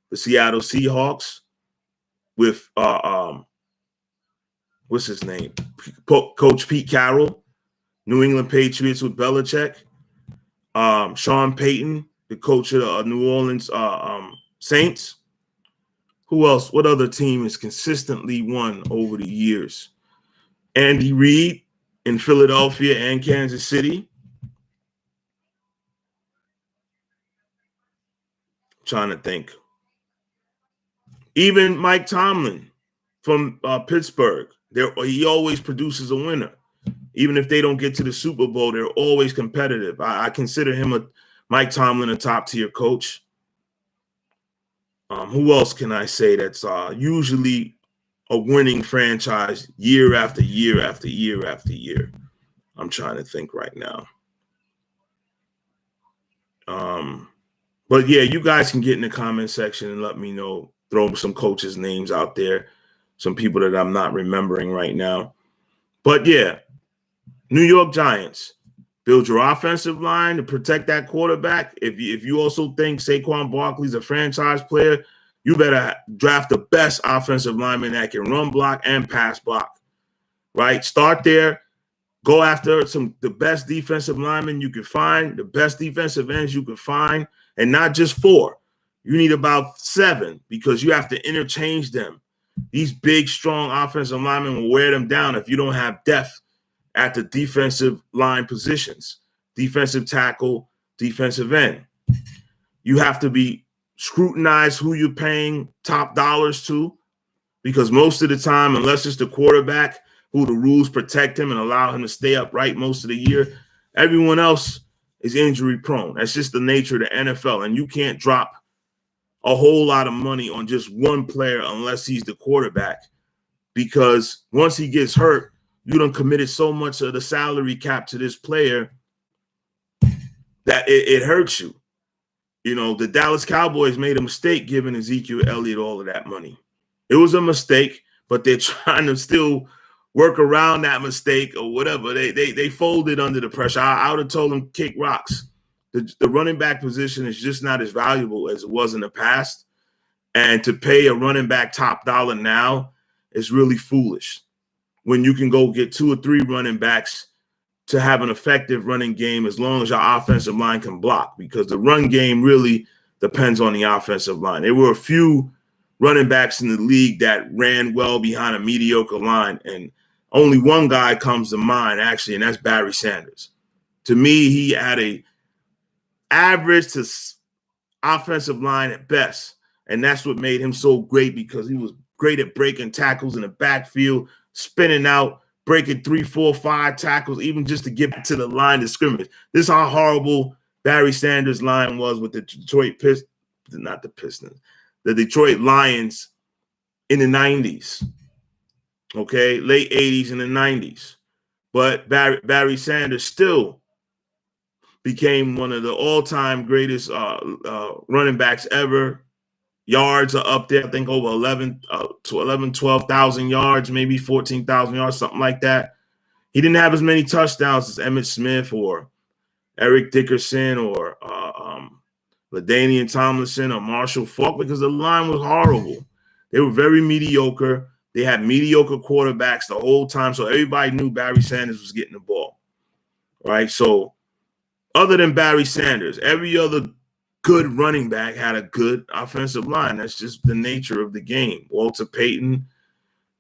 The Seattle Seahawks with what's his name? Coach Pete Carroll. New England Patriots with Belichick. Sean Payton, the coach of the New Orleans Saints. Who else? What other team has consistently won over the years? Andy Reid in Philadelphia and Kansas City. Trying to think. Even Mike Tomlin from Pittsburgh, he always produces a winner. Even if they don't get to the Super Bowl, they're always competitive. I consider him Mike Tomlin a top-tier coach. Who else can I say that's usually a winning franchise year after year after year after year? I'm trying to think right now. But yeah, you guys can get in the comment section and let me know. Throw some coaches' names out there, some people that I'm not remembering right now. But yeah, New York Giants, build your offensive line to protect that quarterback. If you also think Saquon Barkley's a franchise player, you better draft the best offensive lineman that can run block and pass block, right? Start there. Go after the best defensive linemen you can find, the best defensive ends you can find, and not just 4. You need about 7 because you have to interchange them. These big, strong offensive linemen will wear them down if you don't have depth at the defensive line positions, defensive tackle, defensive end. You have to be scrutinized who you're paying top dollars to, because most of the time, unless it's the quarterback who the rules protect him and allow him to stay upright most of the year, everyone else is injury prone. That's just the nature of the NFL. And you can't drop a whole lot of money on just one player unless he's the quarterback, because once he gets hurt, you done committed so much of the salary cap to this player that it hurts you. You know, the Dallas Cowboys made a mistake giving Ezekiel Elliott all of that money. It was a mistake, but they're trying to still work around that mistake or whatever. They folded under the pressure. I would have told them kick rocks. The running back position is just not as valuable as it was in the past. And to pay a running back top dollar now is really foolish when you can go get 2 or 3 running backs to have an effective running game as long as your offensive line can block, because the run game really depends on the offensive line. There were a few running backs in the league that ran well behind a mediocre line, and only one guy comes to mind, actually, and that's Barry Sanders. To me, he had a average to offensive line at best, and that's what made him so great, because he was great at breaking tackles in the backfield, spinning out, breaking 3, 4, 5 tackles, even just to get to the line of scrimmage. This is how horrible Barry Sanders' line was with the Detroit Pistons, not the Pistons, the Detroit Lions in the 90s, okay, late 80s and the 90s. But Barry Sanders still became one of the all-time greatest running backs ever. Yards are up there, I think over 12,000 yards, maybe 14,000 yards, something like that. He didn't have as many touchdowns as Emmitt Smith or Eric Dickerson or LaDainian Tomlinson or Marshall Faulk, because the line was horrible. They were very mediocre. They had mediocre quarterbacks the whole time, so everybody knew Barry Sanders was getting the ball, right? So other than Barry Sanders, every other good running back had a good offensive line. That's just the nature of the game. Walter Payton,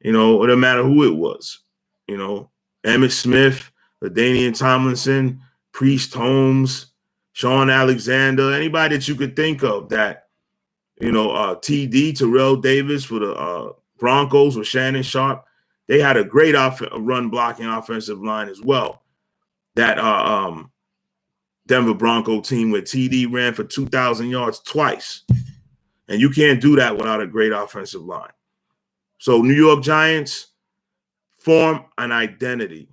you know, it doesn't matter who it was. You know, Emmitt Smith, LaDainian Tomlinson, Priest Holmes, Sean Alexander, anybody that you could think of that, you know, TD, Terrell Davis for the Broncos with Shannon Sharp, they had a great run blocking offensive line as well. That Denver Bronco team where TD ran for 2,000 yards twice. And you can't do that without a great offensive line. So New York Giants, form an identity.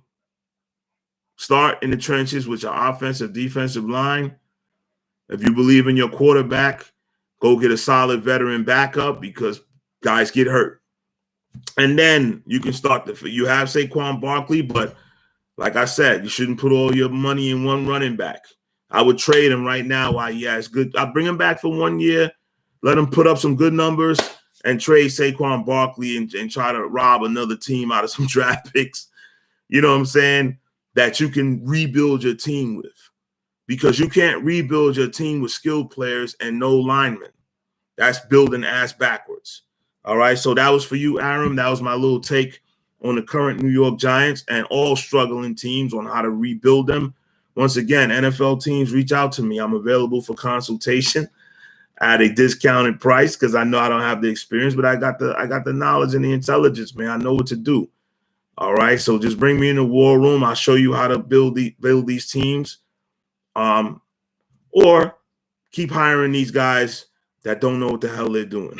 Start in the trenches with your offensive, defensive line. If you believe in your quarterback, go get a solid veteran backup, because guys get hurt. And then you can start you have Saquon Barkley, but like I said, you shouldn't put all your money in one running back. I would trade him right now while he has good. I'll bring him back for 1 year, let him put up some good numbers, and trade Saquon Barkley and try to rob another team out of some draft picks. You know what I'm saying? That you can rebuild your team with. Because you can't rebuild your team with skilled players and no linemen. That's building ass backwards. All right, so that was for you, Aram. That was my little take on the current New York Giants and all struggling teams on how to rebuild them. Once again, NFL teams, reach out to me. I'm available for consultation at a discounted price because I know I don't have the experience, but I got the knowledge and the intelligence, man. I know what to do. All right. So just bring me in the war room. I'll show you how to build these teams. Or keep hiring these guys that don't know what the hell they're doing.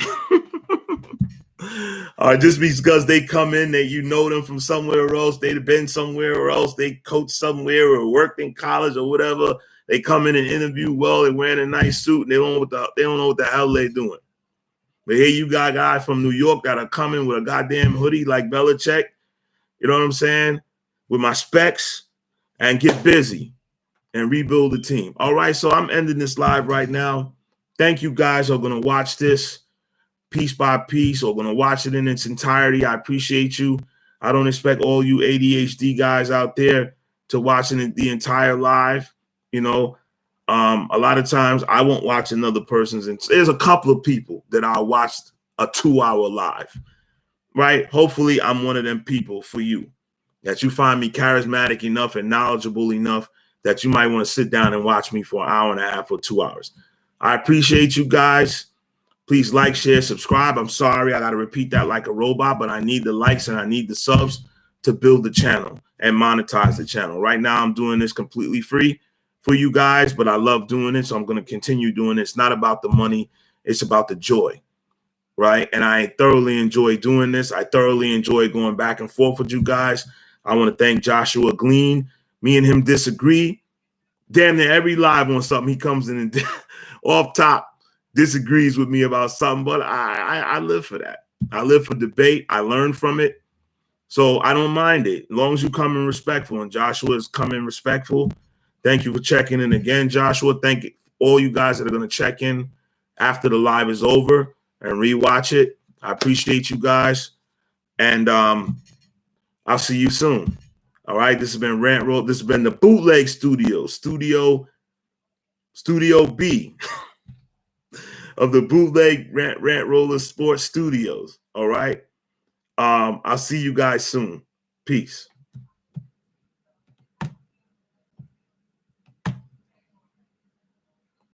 Just because they come in, that you know them from somewhere else, they've been somewhere else, they coach somewhere or worked in college or whatever. They come in and interview well, they're wearing a nice suit, and they don't know what the hell they're doing. But here you got guys from New York that are coming with a goddamn hoodie like Belichick, you know what I'm saying, with my specs, and get busy and rebuild the team. All right, so I'm ending this live right now. Thank you guys who are going to watch this piece by piece or going to watch it in its entirety. I appreciate you. I don't expect all you ADHD guys out there to watching the entire live. You know, a lot of times I won't watch another person's. And there's a couple of people that I watched a 2-hour live, right? Hopefully I'm one of them people for you, that you find me charismatic enough and knowledgeable enough that you might want to sit down and watch me for an hour and a half or 2 hours. I appreciate you guys. Please like, share, subscribe. I'm sorry I got to repeat that like a robot, but I need the likes and I need the subs to build the channel and monetize the channel. Right now, I'm doing this completely free for you guys, but I love doing it, so I'm going to continue doing it. It's not about the money. It's about the joy, right? And I thoroughly enjoy doing this. I thoroughly enjoy going back and forth with you guys. I want to thank Joshua Glean. Me and him disagree. Damn near every live on something, he comes in and off top disagrees with me about something, but I live for that. I live for debate. I learn from it. So I don't mind it. As long as you come in respectful, and Joshua is coming respectful. Thank you for checking in again, Joshua. Thank you, all you guys that are going to check in after the live is over and rewatch it. I appreciate you guys. And I'll see you soon. All right. This has been Rant Roll. This has been the Bootleg Studio B of the Bootleg Rant Roller Sports Studios. All right. I'll see you guys soon. Peace.